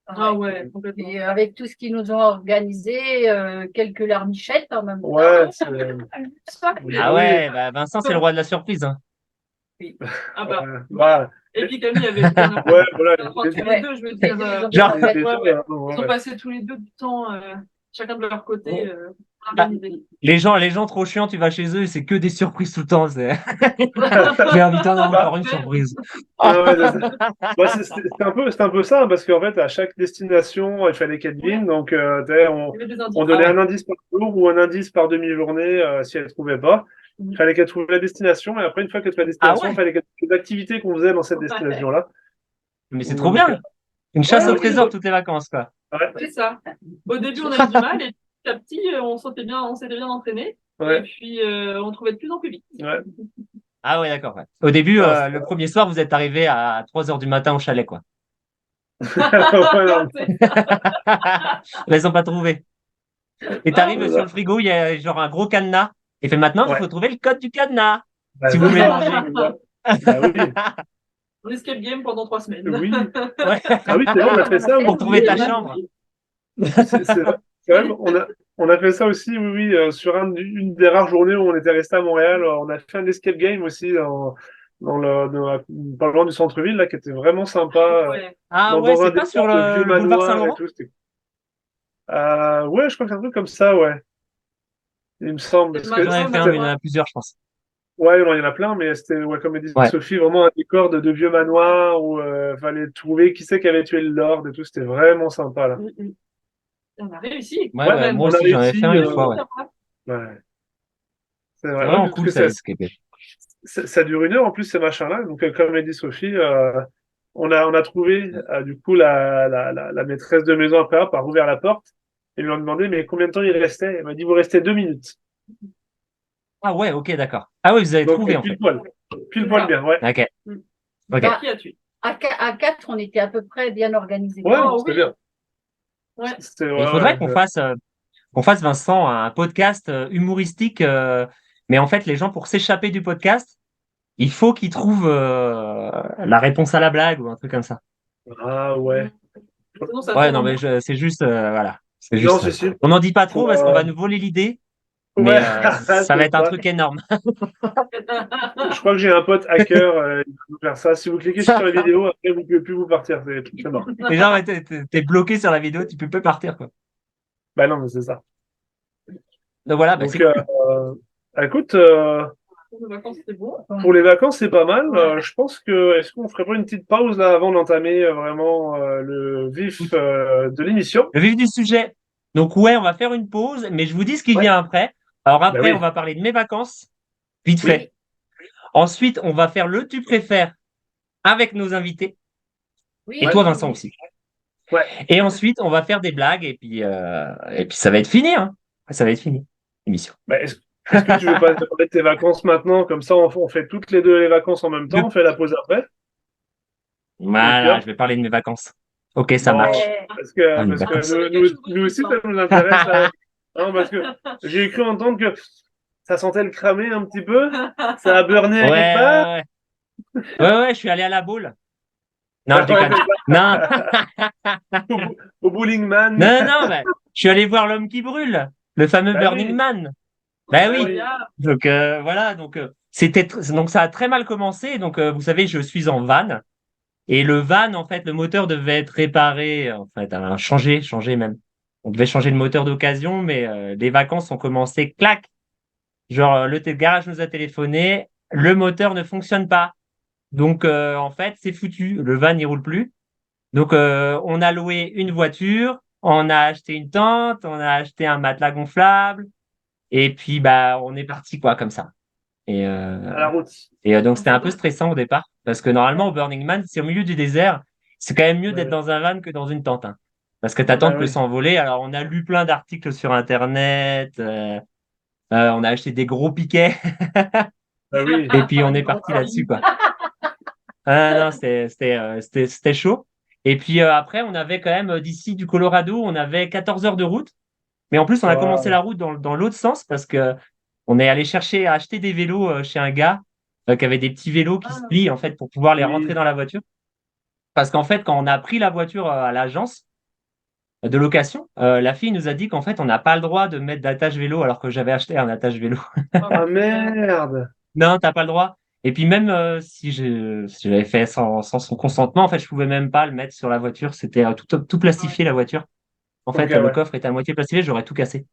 [SPEAKER 5] ah ouais, complètement.
[SPEAKER 4] Et avec tout ce qu'ils nous ont organisé, quelques larmichettes en même temps.
[SPEAKER 2] Ouais,
[SPEAKER 3] Ah
[SPEAKER 2] oui.
[SPEAKER 3] ouais, bah, Vincent, c'est le roi de la surprise, hein.
[SPEAKER 5] Ah bah.
[SPEAKER 2] Bah,
[SPEAKER 5] Et puis Camille avait bien appris.
[SPEAKER 2] ouais, voilà.
[SPEAKER 5] Enfin, tous les
[SPEAKER 4] Ouais.
[SPEAKER 5] deux, je veux
[SPEAKER 4] Les
[SPEAKER 5] dire.
[SPEAKER 4] deux, ils ont
[SPEAKER 3] Genre,
[SPEAKER 4] bien
[SPEAKER 2] Les
[SPEAKER 4] fait.
[SPEAKER 5] Ouais,
[SPEAKER 2] deux,
[SPEAKER 5] ouais.
[SPEAKER 2] ouais,
[SPEAKER 5] Ils ont
[SPEAKER 2] ouais.
[SPEAKER 5] passé tous les deux du temps, chacun de leur côté,
[SPEAKER 3] Bah,
[SPEAKER 5] organisé.
[SPEAKER 3] les gens trop chiants, tu vas chez eux, c'est que des surprises tout le temps. J'ai invité un encore une surprise.
[SPEAKER 2] Ouais, c'est ça. Bah, c'était un peu ça, hein, parce qu'en fait, à chaque destination, il fallait qu'elle devine. Donc, tu sais,
[SPEAKER 5] Il y avait des
[SPEAKER 2] on
[SPEAKER 5] indices.
[SPEAKER 2] donnait
[SPEAKER 3] Ah ouais.
[SPEAKER 2] un indice par jour ou un indice par demi-journée si elle ne trouvait pas. Il fallait qu'elle trouve la destination. Et après, une fois qu'elle trouvait la
[SPEAKER 3] Ah
[SPEAKER 2] destination, il
[SPEAKER 3] ouais,
[SPEAKER 2] fallait qu'elle trouve les activités qu'on faisait dans cette
[SPEAKER 5] Ouais.
[SPEAKER 2] destination-là.
[SPEAKER 3] mais c'est trop
[SPEAKER 2] Donc,
[SPEAKER 3] bien. Une chasse
[SPEAKER 4] Ouais,
[SPEAKER 3] au
[SPEAKER 5] Ouais,
[SPEAKER 3] trésor toutes les vacances, quoi.
[SPEAKER 2] ouais,
[SPEAKER 5] c'est ça. Au début, on a eu du mal, et petit à petit, on s'était bien entraîné. Et
[SPEAKER 2] ouais,
[SPEAKER 5] puis, on trouvait de plus en plus vite.
[SPEAKER 2] ouais.
[SPEAKER 3] Ah ouais, d'accord. Ouais. Au début,
[SPEAKER 2] Non,
[SPEAKER 3] le premier soir, vous êtes arrivé à 3 heures du matin au chalet, quoi.
[SPEAKER 2] ouais, non,
[SPEAKER 5] C'est ça.
[SPEAKER 3] Ils ont pas trouvé. Et
[SPEAKER 5] Ah,
[SPEAKER 3] t'arrives sur le frigo, il y a genre un gros cadenas. Et fait maintenant, il
[SPEAKER 2] ouais.
[SPEAKER 3] faut trouver le code du cadenas
[SPEAKER 2] Bah,
[SPEAKER 3] si vous
[SPEAKER 2] c'est
[SPEAKER 3] voulez
[SPEAKER 2] ça,
[SPEAKER 3] manger.
[SPEAKER 2] c'est ça. Bah oui,
[SPEAKER 5] On escape game pendant 3 semaines.
[SPEAKER 2] oui.
[SPEAKER 3] Ouais.
[SPEAKER 2] Ah oui, c'est vrai, on a fait ça
[SPEAKER 3] Pour trouver ta
[SPEAKER 2] aussi.
[SPEAKER 3] chambre.
[SPEAKER 2] C'est vrai, on a fait ça aussi, oui, oui, sur une des rares journées où on était resté à Montréal. On a fait un escape game aussi pas loin du centre-ville, là, qui était vraiment sympa,
[SPEAKER 5] Ouais.
[SPEAKER 3] Ah
[SPEAKER 2] dans,
[SPEAKER 3] ouais,
[SPEAKER 2] dans un
[SPEAKER 3] c'est pas sur
[SPEAKER 2] décor de vieux
[SPEAKER 3] le boulevard
[SPEAKER 2] manoir et
[SPEAKER 3] Saint-Laurent?
[SPEAKER 2] tout. Ouais, je crois que c'est un truc comme ça, ouais. Il me semble.
[SPEAKER 5] C'est le
[SPEAKER 2] Parce que
[SPEAKER 3] J'en avais
[SPEAKER 5] manoir,
[SPEAKER 3] fait un, mais il y en
[SPEAKER 5] manoir.
[SPEAKER 3] a plusieurs, je pense.
[SPEAKER 2] ouais, non, il y en a plein, mais c'était, ouais, comme dit
[SPEAKER 3] Ouais.
[SPEAKER 2] Sophie, vraiment un décor de vieux manoir où fallait trouver qui c'est qui avait tué le Lord et tout. C'était vraiment sympa, là.
[SPEAKER 5] On a réussi,
[SPEAKER 3] Ouais,
[SPEAKER 5] quand
[SPEAKER 3] bah,
[SPEAKER 5] même.
[SPEAKER 3] moi
[SPEAKER 2] On a
[SPEAKER 3] aussi, j'en avais
[SPEAKER 2] réussi.
[SPEAKER 3] fait un une fois, ouais.
[SPEAKER 2] Ouais. C'est
[SPEAKER 3] C'est
[SPEAKER 2] vrai, ouais,
[SPEAKER 3] vraiment
[SPEAKER 2] parce
[SPEAKER 3] cool
[SPEAKER 2] que
[SPEAKER 3] ça, Escape.
[SPEAKER 2] ça dure 1 heure en plus ces machins-là. Donc comme a dit Sophie, on a trouvé du coup la maîtresse de maison après hop, a rouvert la porte et lui a demandé mais combien de temps il restait. Elle m'a dit vous restez 2 minutes.
[SPEAKER 3] Ah ouais, ok, d'accord. Ah ouais, vous avez
[SPEAKER 2] Donc
[SPEAKER 3] trouvé en
[SPEAKER 2] pile
[SPEAKER 3] fait.
[SPEAKER 2] poil, pile poil
[SPEAKER 5] Ah.
[SPEAKER 2] bien, ouais.
[SPEAKER 3] Ok,
[SPEAKER 4] Mm.
[SPEAKER 3] ok.
[SPEAKER 4] Bah,
[SPEAKER 5] Qui as-tu?
[SPEAKER 4] à 4, on était à peu près bien organisés.
[SPEAKER 2] Ouais,
[SPEAKER 5] Oh
[SPEAKER 2] c'était
[SPEAKER 5] oui.
[SPEAKER 2] bien.
[SPEAKER 5] Ouais.
[SPEAKER 2] C'était
[SPEAKER 3] Et il
[SPEAKER 2] ouais,
[SPEAKER 3] faudrait
[SPEAKER 2] ouais,
[SPEAKER 3] qu'on fasse, Vincent, un podcast humoristique, mais en fait, les gens, pour s'échapper du podcast, il faut qu'ils trouvent la réponse à la blague ou un truc comme ça.
[SPEAKER 2] Ah ouais.
[SPEAKER 5] Sinon, ça
[SPEAKER 3] Ouais,
[SPEAKER 5] tourne
[SPEAKER 3] non,
[SPEAKER 5] en
[SPEAKER 3] mais
[SPEAKER 5] boucle.
[SPEAKER 3] c'est juste, voilà, c'est
[SPEAKER 2] Non,
[SPEAKER 3] juste
[SPEAKER 2] c'est
[SPEAKER 3] ça.
[SPEAKER 2] sûr.
[SPEAKER 3] On n'en dit pas trop
[SPEAKER 2] Faut,
[SPEAKER 3] parce qu'on va nous voler l'idée, mais
[SPEAKER 2] Ouais,
[SPEAKER 3] ça va
[SPEAKER 2] c'est
[SPEAKER 3] être un
[SPEAKER 2] ça.
[SPEAKER 3] truc énorme.
[SPEAKER 2] Je crois que j'ai un pote hacker, il peut faire ça. Si vous cliquez sur la vidéo, après vous pouvez plus vous partir. C'est mort.
[SPEAKER 3] Et genre, ouais, t'es bloqué sur la vidéo, tu peux pas partir, quoi.
[SPEAKER 2] Bah non, mais c'est ça.
[SPEAKER 3] Donc voilà, bah, c'est
[SPEAKER 2] Donc,
[SPEAKER 3] cool.
[SPEAKER 2] écoute,
[SPEAKER 5] Les vacances, c'était bon.
[SPEAKER 2] pour les vacances, c'est pas mal.
[SPEAKER 5] Ouais.
[SPEAKER 2] Je pense que est-ce qu'on ferait pas une petite pause là avant d'entamer vraiment le vif de l'émission?
[SPEAKER 3] Le vif du sujet. Donc ouais, on va faire une pause, mais je vous dis ce qui
[SPEAKER 2] Ouais.
[SPEAKER 3] vient après. Alors
[SPEAKER 2] Bah
[SPEAKER 3] après, on
[SPEAKER 2] oui,
[SPEAKER 3] va parler de mes vacances, vite
[SPEAKER 2] oui,
[SPEAKER 3] fait. Ensuite, on va faire le tu préfères avec nos invités. Et
[SPEAKER 4] Oui,
[SPEAKER 3] toi,
[SPEAKER 2] ouais,
[SPEAKER 3] Vincent aussi.
[SPEAKER 2] ouais.
[SPEAKER 3] Et ensuite, on va faire des blagues et puis ça va être fini, hein. Ça va être fini, l'émission.
[SPEAKER 2] Bah, est-ce que tu veux pas te parler de tes vacances maintenant? Comme ça, on fait toutes les deux les vacances en même temps.
[SPEAKER 3] De-
[SPEAKER 2] On fait la pause après. Et puis
[SPEAKER 3] Voilà,
[SPEAKER 2] hop.
[SPEAKER 3] je vais parler de mes vacances. Ok, ça
[SPEAKER 2] Bon,
[SPEAKER 3] marche.
[SPEAKER 4] ouais.
[SPEAKER 2] parce que,
[SPEAKER 3] On y
[SPEAKER 2] parce
[SPEAKER 3] va.
[SPEAKER 2] que
[SPEAKER 5] Ça va
[SPEAKER 2] nous,
[SPEAKER 5] être quelque
[SPEAKER 2] nous,
[SPEAKER 5] chose
[SPEAKER 2] nous
[SPEAKER 5] de
[SPEAKER 2] aussi,
[SPEAKER 5] plus,
[SPEAKER 2] ça
[SPEAKER 5] hein.
[SPEAKER 2] nous intéresse. Non, parce que j'ai cru entendre que ça sentait le cramer un petit peu. Ça a burné
[SPEAKER 3] Ouais,
[SPEAKER 2] à quelque part.
[SPEAKER 3] ouais, ouais, je suis allé à la boule. Non, je
[SPEAKER 2] Ouais,
[SPEAKER 3] déconne.
[SPEAKER 2] c'est
[SPEAKER 3] Non,
[SPEAKER 2] ça. Au Bowling Man.
[SPEAKER 3] non, non, bah, je suis allé voir l'homme qui brûle, le fameux
[SPEAKER 2] Bah
[SPEAKER 3] Burning
[SPEAKER 2] oui,
[SPEAKER 3] Man. Ben
[SPEAKER 2] bah
[SPEAKER 3] oui.
[SPEAKER 2] oui.
[SPEAKER 5] Incroyable.
[SPEAKER 3] Donc voilà, donc donc ça a très mal commencé. Donc vous savez, je suis en van et le van en fait, le moteur devait être réparé, en fait, changé même. On devait changer le moteur d'occasion, mais les vacances ont commencé, clac. Genre le garage nous a téléphoné, le moteur ne fonctionne pas. Donc en fait, c'est foutu. Le van il roule plus. Donc on a loué une voiture, on a acheté une tente, on a acheté un matelas gonflable. Et puis, bah, on est parti, quoi, comme ça. Et,
[SPEAKER 2] À la route.
[SPEAKER 3] donc, c'était un peu stressant au départ, parce que normalement, au Burning Man, c'est au milieu du désert. C'est quand même mieux
[SPEAKER 2] Bah
[SPEAKER 3] d'être
[SPEAKER 2] oui.
[SPEAKER 3] dans un van que dans une tente, hein. Parce que ta tente
[SPEAKER 2] Bah
[SPEAKER 3] peut
[SPEAKER 2] oui.
[SPEAKER 3] s'envoler. Alors, on a lu plein d'articles sur Internet, on a acheté des gros piquets,
[SPEAKER 2] Bah oui.
[SPEAKER 3] et puis on
[SPEAKER 5] Des
[SPEAKER 3] est
[SPEAKER 5] gros
[SPEAKER 3] parti là-dessus,
[SPEAKER 5] carrés.
[SPEAKER 3] quoi. Ah non, c'était chaud. Et puis après, on avait quand même, d'ici du Colorado, on avait 14 heures de route. Mais en plus, on a commencé
[SPEAKER 2] Waouh.
[SPEAKER 3] la route dans l'autre sens parce que on est allé chercher à acheter des vélos chez un gars qui avait des petits vélos qui se
[SPEAKER 5] Ah,
[SPEAKER 3] plient en fait pour pouvoir les rentrer
[SPEAKER 2] Oui.
[SPEAKER 3] dans la voiture. Parce qu'en fait, quand on a pris la voiture à l'agence de location, la fille nous a dit qu'en fait, on n'a pas le droit de mettre d'attache vélo alors que j'avais acheté un attache vélo.
[SPEAKER 5] oh,
[SPEAKER 2] Ah
[SPEAKER 5] putain.
[SPEAKER 2] merde.
[SPEAKER 3] Non, t'as pas le droit. Et puis même si j'avais fait sans son consentement, en fait, je pouvais même pas le mettre sur la voiture. C'était tout
[SPEAKER 5] Ouais.
[SPEAKER 3] plastifié la voiture. En
[SPEAKER 2] Ok,
[SPEAKER 3] fait, le
[SPEAKER 2] ouais.
[SPEAKER 3] coffre était à moitié plastifié, j'aurais tout cassé.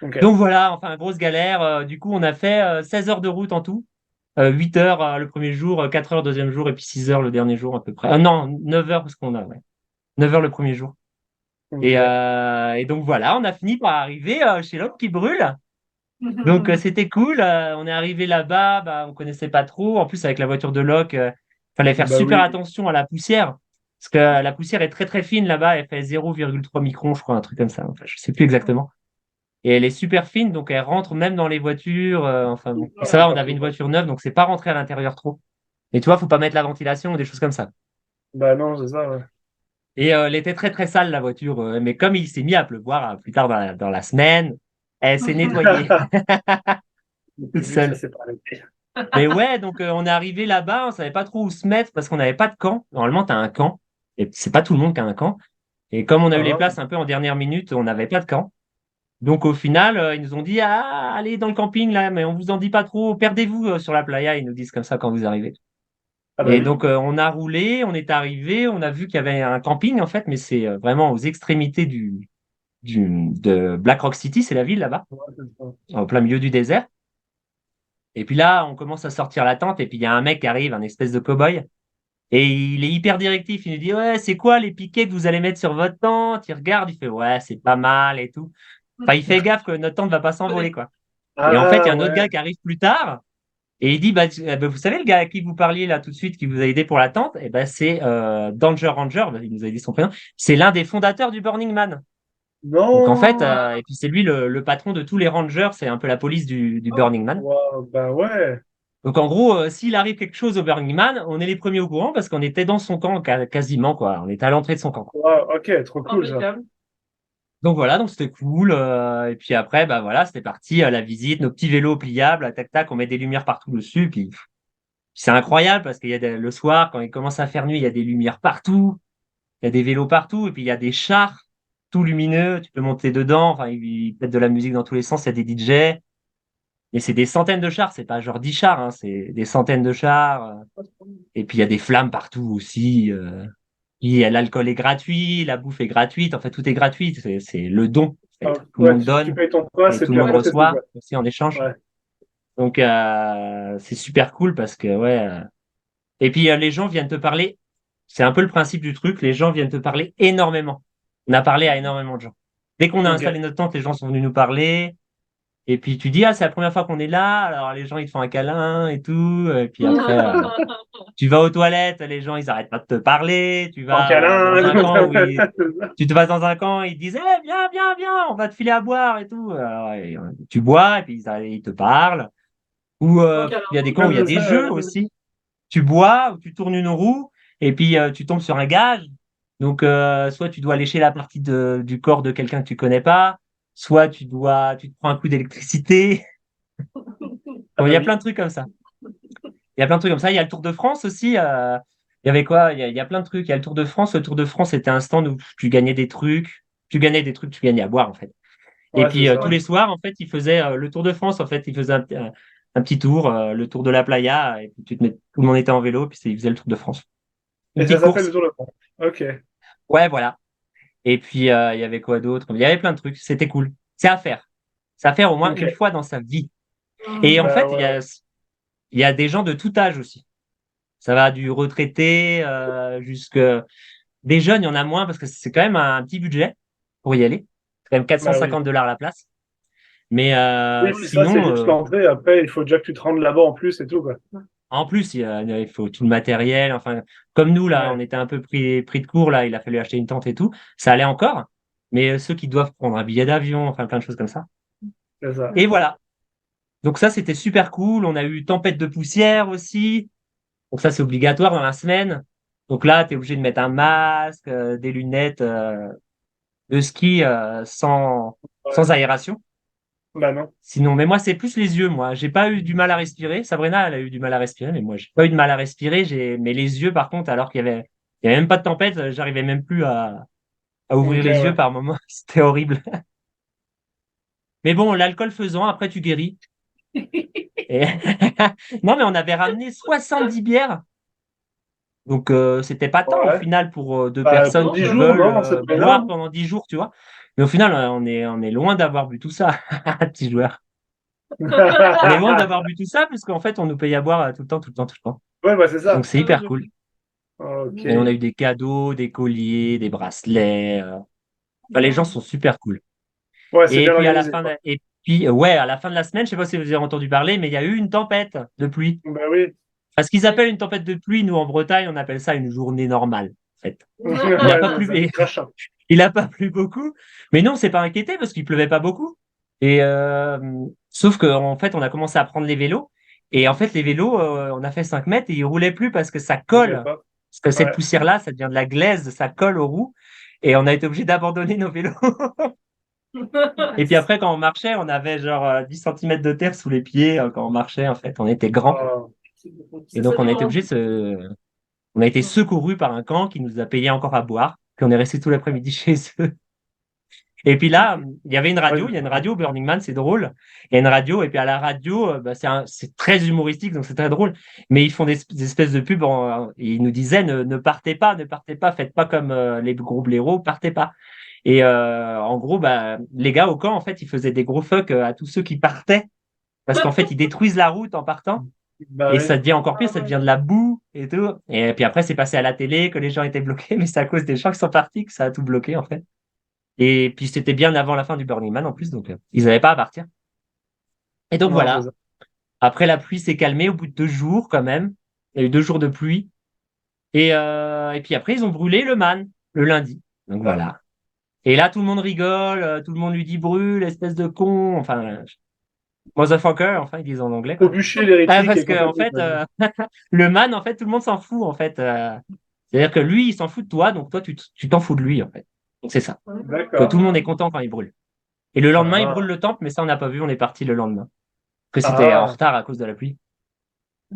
[SPEAKER 2] Ok.
[SPEAKER 3] Donc voilà, enfin, grosse galère. Du coup, on a fait 16 heures de route en tout. 8 heures le premier jour, 4 heures le deuxième jour, et puis 6 heures le dernier jour à peu près. Non, 9 heures parce qu'on a, ouais. 9 heures le premier jour.
[SPEAKER 2] Ok.
[SPEAKER 3] Et donc voilà, on a fini par arriver chez l'homme qui brûle. Donc c'était cool. On est arrivé là-bas, bah, on connaissait pas trop. En plus, avec la voiture de loc, fallait faire
[SPEAKER 2] Bah
[SPEAKER 3] super
[SPEAKER 2] oui.
[SPEAKER 3] attention à la poussière. Parce que la poussière est très très fine là-bas, elle fait 0,3 microns, je crois, un truc comme ça. Enfin, je sais plus exactement. Et elle est super fine, donc elle rentre même dans les voitures. Enfin bon. Et ça va, on avait une voiture neuve, donc c'est pas rentré à l'intérieur trop. Et tu vois, faut pas mettre la ventilation ou des choses comme ça.
[SPEAKER 2] Bah non, c'est ça, ouais.
[SPEAKER 3] Et elle était très très sale la voiture, mais comme il s'est mis à pleuvoir plus tard dans la semaine, elle s'est nettoyée toute
[SPEAKER 2] Lui, ça
[SPEAKER 3] seule.
[SPEAKER 2] c'est pas arrêté.
[SPEAKER 3] Mais ouais, donc on est arrivé là-bas, on savait pas trop où se mettre parce qu'on n'avait pas de camp. Normalement, tu as un camp, et c'est pas tout le monde qui a un camp. Et comme on a eu les
[SPEAKER 2] Ah,
[SPEAKER 3] places un peu en dernière minute, on n'avait pas de camp. Donc au final, ils nous ont dit, ah, allez dans le camping là, mais on vous en dit pas trop, perdez-vous sur la playa, ils nous disent comme ça quand vous arrivez.
[SPEAKER 2] ah bah
[SPEAKER 3] Et
[SPEAKER 2] oui.
[SPEAKER 3] donc on a roulé, on est arrivé, on a vu qu'il y avait un camping en fait, mais c'est vraiment aux extrémités de Black Rock City, c'est la ville là-bas,
[SPEAKER 2] Ouais, c'est ça.
[SPEAKER 3] en plein milieu du désert. Et puis là, on commence à sortir la tente, et puis il y a un mec qui arrive, un espèce de cow-boy, et il est hyper directif, il nous dit, ouais, c'est quoi les piquets que vous allez mettre sur votre tente? Il regarde, il fait, ouais, c'est pas mal et tout. Enfin, il fait gaffe que notre tente va pas s'envoler, quoi. Et en fait, il y a
[SPEAKER 2] Ah,
[SPEAKER 3] un autre gars
[SPEAKER 2] ouais.
[SPEAKER 3] qui arrive plus tard et il dit, vous savez, le gars à qui vous parliez là tout de suite, qui vous a aidé pour la tente, et ben, c'est Danger Ranger, il nous a dit son prénom, c'est l'un des fondateurs du Burning Man. Donc en fait,
[SPEAKER 2] Non!
[SPEAKER 3] et puis c'est lui le patron de tous les Rangers, c'est un peu la police du
[SPEAKER 5] Oh,
[SPEAKER 3] Burning Man.
[SPEAKER 2] Wow, bah ouais.
[SPEAKER 3] Donc en gros, s'il arrive quelque chose au Burning Man, on est les premiers au courant parce qu'on était dans son camp quasiment, quoi. On était à l'entrée de son camp.
[SPEAKER 2] Wow, ok, trop cool ça.
[SPEAKER 5] impeccable.
[SPEAKER 3] Donc voilà, donc c'était cool. Et puis après, bah voilà, c'était parti, la visite, nos petits vélos pliables, tac tac, on met des lumières partout dessus. Puis c'est incroyable parce qu'il y a le soir, quand il commence à faire nuit, il y a des lumières partout, il y a des vélos partout, et puis il y a des chars tout lumineux, tu peux monter dedans, enfin, ils mettent de la musique dans tous les sens, il y a des DJ. Et c'est des centaines de chars, c'est pas genre 10 chars, hein, c'est des centaines de chars. Et puis il y a des flammes partout aussi. Puis l'alcool est gratuit, la bouffe est gratuite, en fait tout est gratuit, c'est le don. En
[SPEAKER 2] Ah,
[SPEAKER 3] fait. Tout le
[SPEAKER 2] ouais,
[SPEAKER 3] monde
[SPEAKER 2] tu
[SPEAKER 3] donne
[SPEAKER 2] payes ton pass
[SPEAKER 3] et
[SPEAKER 2] et
[SPEAKER 3] tout le
[SPEAKER 2] puis
[SPEAKER 3] monde
[SPEAKER 2] après c'est tout,
[SPEAKER 3] reçoit
[SPEAKER 2] quoi.
[SPEAKER 3] aussi en échange.
[SPEAKER 2] Ouais.
[SPEAKER 3] Donc c'est super cool parce que ouais. Et puis les gens viennent te parler. C'est un peu le principe du truc. Les gens viennent te parler énormément. On a parlé à énormément de gens. Dès qu'on a
[SPEAKER 2] Ok.
[SPEAKER 3] installé notre tente, les gens sont venus nous parler. Et puis tu dis, ah, c'est la première fois qu'on est là. Alors les gens, ils te font un câlin et tout. Et puis après, tu vas aux toilettes, les gens, ils arrêtent pas de te parler. Tu
[SPEAKER 2] En
[SPEAKER 3] vas dans
[SPEAKER 2] câlin.
[SPEAKER 3] un camp où tu te vas dans un camp, ils te disent, eh, viens, viens, viens, on va te filer à boire et tout. Alors, tu bois et puis ils te parlent. Ou
[SPEAKER 5] Ok,
[SPEAKER 3] il y a des camps où il y a
[SPEAKER 2] C'est
[SPEAKER 3] des
[SPEAKER 2] ça,
[SPEAKER 3] jeux aussi. Tu bois ou tu tournes une roue et puis tu tombes sur un gage. Donc, soit tu dois lécher la partie du corps de quelqu'un que tu connais pas, soit tu te prends un coup d'électricité.
[SPEAKER 2] ah
[SPEAKER 3] Bon, il y a plein
[SPEAKER 2] oui.
[SPEAKER 3] de trucs comme ça. Il y a plein de trucs comme ça. Il y a le Tour de France aussi. Il y avait quoi? Il y a plein de trucs. Il y a le Tour de France. Le Tour de France, c'était un stand où tu gagnais des trucs. Tu gagnais des trucs, tu gagnais à boire, en fait. Et
[SPEAKER 2] Ouais, c'est
[SPEAKER 3] puis,
[SPEAKER 2] ça.
[SPEAKER 3] tous les soirs, en fait, ils faisaient le Tour de France. En fait, ils faisaient un petit tour, le tour de la playa. Et puis, tout le monde était en vélo. Puis, ils faisaient le Tour de France. Une
[SPEAKER 2] Et ça
[SPEAKER 3] petite
[SPEAKER 2] s'appelle le
[SPEAKER 3] course.
[SPEAKER 2] Tour de France. Ok.
[SPEAKER 3] Ouais, voilà. Et puis, il y avait quoi d'autre? Il y avait plein de trucs. C'était cool. C'est à faire. C'est à faire au moins
[SPEAKER 2] Ok.
[SPEAKER 3] une fois dans sa vie. Et en
[SPEAKER 2] Bah
[SPEAKER 3] fait,
[SPEAKER 2] ouais.
[SPEAKER 3] il y a des gens de tout âge aussi. Ça va du retraité jusque des jeunes, il y en a moins parce que c'est quand même un petit budget pour y aller. C'est quand même
[SPEAKER 2] Bah oui.
[SPEAKER 3] $450 la place. Mais
[SPEAKER 2] Oui, oui, ça c'est
[SPEAKER 3] sinon,
[SPEAKER 2] juste l'entrée. Après, il faut déjà que tu te rendes là-bas en plus et tout, quoi.
[SPEAKER 3] en plus, il faut tout le matériel. Enfin, comme nous, là,
[SPEAKER 2] Ouais,
[SPEAKER 3] on était un peu pris de court, là, il a fallu acheter une tente et tout. Ça allait encore. Mais ceux qui doivent prendre un billet d'avion, enfin, plein de choses comme ça.
[SPEAKER 2] c'est ça.
[SPEAKER 3] Et voilà. Donc ça, c'était super cool. On a eu tempête de poussière aussi. Donc ça, c'est obligatoire dans la semaine. Donc là, tu es obligé de mettre un masque, des lunettes de ski sans
[SPEAKER 2] Ouais.
[SPEAKER 3] aération.
[SPEAKER 2] Bah non.
[SPEAKER 3] Sinon, mais moi, c'est plus les yeux, moi. J'ai pas eu du mal à respirer. Sabrina, elle a eu du mal à respirer, mais moi, j'ai pas eu de mal à respirer. Mais les yeux, par contre, alors il y avait même pas de tempête, j'arrivais même plus à ouvrir
[SPEAKER 2] Ok,
[SPEAKER 3] les yeux
[SPEAKER 2] ouais.
[SPEAKER 3] par moment. C'était horrible. Mais bon, l'alcool faisant, après, tu guéris. Et... non, mais on avait ramené 70 bières. Donc, c'était pas tant au
[SPEAKER 2] Ouais.
[SPEAKER 3] final pour deux
[SPEAKER 2] Bah, pour
[SPEAKER 3] personnes
[SPEAKER 5] Non,
[SPEAKER 3] qui
[SPEAKER 2] 10
[SPEAKER 5] ça
[SPEAKER 2] jours,
[SPEAKER 5] va.
[SPEAKER 3] veulent
[SPEAKER 2] non, c'est très
[SPEAKER 3] boire
[SPEAKER 2] bien.
[SPEAKER 3] pendant 10 jours, tu vois. Mais au final, on est loin d'avoir bu tout ça, petit joueur. On est loin d'avoir bu tout ça, puisqu'en fait, on nous paye à boire tout le temps, tout le temps, tout le temps.
[SPEAKER 2] Ouais, bah c'est
[SPEAKER 3] Donc,
[SPEAKER 2] ça.
[SPEAKER 3] c'est hyper cool.
[SPEAKER 2] Ok.
[SPEAKER 3] Et on a eu des cadeaux, des colliers, des bracelets. Enfin, les gens sont super cool.
[SPEAKER 2] Ouais, c'est
[SPEAKER 3] Et
[SPEAKER 2] bien
[SPEAKER 3] puis,
[SPEAKER 2] organisé, quoi.
[SPEAKER 3] ouais, à la fin de la semaine, je sais pas si vous avez entendu parler, mais il y a eu une tempête de pluie.
[SPEAKER 2] Bah oui.
[SPEAKER 3] Parce qu'ils appellent une tempête de pluie, nous, en Bretagne, on appelle ça une journée normale, en fait. Il a
[SPEAKER 2] Ouais,
[SPEAKER 3] pas
[SPEAKER 2] c'est ça.
[SPEAKER 3] plu.
[SPEAKER 2] Crachin.
[SPEAKER 3] Il a pas plu beaucoup, mais non, on s'est pas inquiété parce qu'il pleuvait pas beaucoup. Et sauf qu'en fait, on a commencé à prendre les vélos. Et en fait, les vélos, on a fait 5 mètres et ils roulaient plus parce que ça
[SPEAKER 2] Je sais
[SPEAKER 3] colle.
[SPEAKER 2] pas.
[SPEAKER 3] Parce que cette
[SPEAKER 2] Ouais.
[SPEAKER 3] poussière-là, ça devient de la glaise, ça colle aux roues. Et on a été obligé d'abandonner nos vélos. Et puis après, quand on marchait, on avait genre 10 centimètres de terre sous les pieds quand on marchait. En fait, on était grands.
[SPEAKER 2] Oh.
[SPEAKER 3] Et
[SPEAKER 5] C'est
[SPEAKER 3] donc, on a
[SPEAKER 5] salut,
[SPEAKER 3] été
[SPEAKER 5] hein.
[SPEAKER 3] obligé on a été secourus par un camp qui nous a payé encore à boire. Puis on est resté tout l'après-midi chez eux. Et puis là, il y avait une radio, il y a une
[SPEAKER 2] Ouais.
[SPEAKER 3] radio Burning Man, c'est drôle. Il y a une radio, et puis à la radio, bah, c'est très humoristique, donc c'est très drôle. Mais ils font des espèces de pubs, et ils nous disaient ne partez pas, ne partez pas, faites pas comme les gros blaireaux, partez pas. Et en gros, bah, les gars au camp, en fait, ils faisaient des gros fuck à tous ceux qui partaient, parce qu'en fait, ils détruisent la route en partant.
[SPEAKER 2] Bah
[SPEAKER 3] Et
[SPEAKER 2] oui.
[SPEAKER 3] ça devient encore pire,
[SPEAKER 5] Ah
[SPEAKER 3] ça
[SPEAKER 5] ouais.
[SPEAKER 3] devient de la boue et tout. Et puis après, c'est passé à la télé que les gens étaient bloqués, mais c'est à cause des gens qui sont partis que ça a tout bloqué, en fait. Et puis c'était bien avant la fin du Burning Man en plus, donc ils n'avaient pas à partir. Et donc
[SPEAKER 2] Non,
[SPEAKER 3] voilà.
[SPEAKER 2] c'est ça.
[SPEAKER 3] Après, la pluie s'est calmée au bout de 2 jours quand même. Il y a eu 2 jours de pluie. Et puis après, ils ont brûlé le man le lundi. Donc voilà. Et là, tout le monde rigole, tout le monde lui dit brûle, espèce de con. Enfin, motherfucker, enfin, ils disent en anglais,
[SPEAKER 2] Au
[SPEAKER 3] quoi.
[SPEAKER 2] bûcher, l'hérétique
[SPEAKER 3] Parce
[SPEAKER 2] et
[SPEAKER 3] que, en
[SPEAKER 2] compagnie.
[SPEAKER 3] fait, le man, en fait, tout le monde s'en fout, en fait. C'est-à-dire que lui, il s'en fout de toi, donc toi, tu t'en fous de lui, en fait. Donc c'est ça. Que tout
[SPEAKER 2] D'accord.
[SPEAKER 3] le monde est content quand il brûle. Et le lendemain, il brûle
[SPEAKER 2] Ah,
[SPEAKER 3] le temple, mais ça, on n'a pas vu, on est parti le lendemain. Que c'était en
[SPEAKER 2] ah,
[SPEAKER 3] retard à cause de la pluie.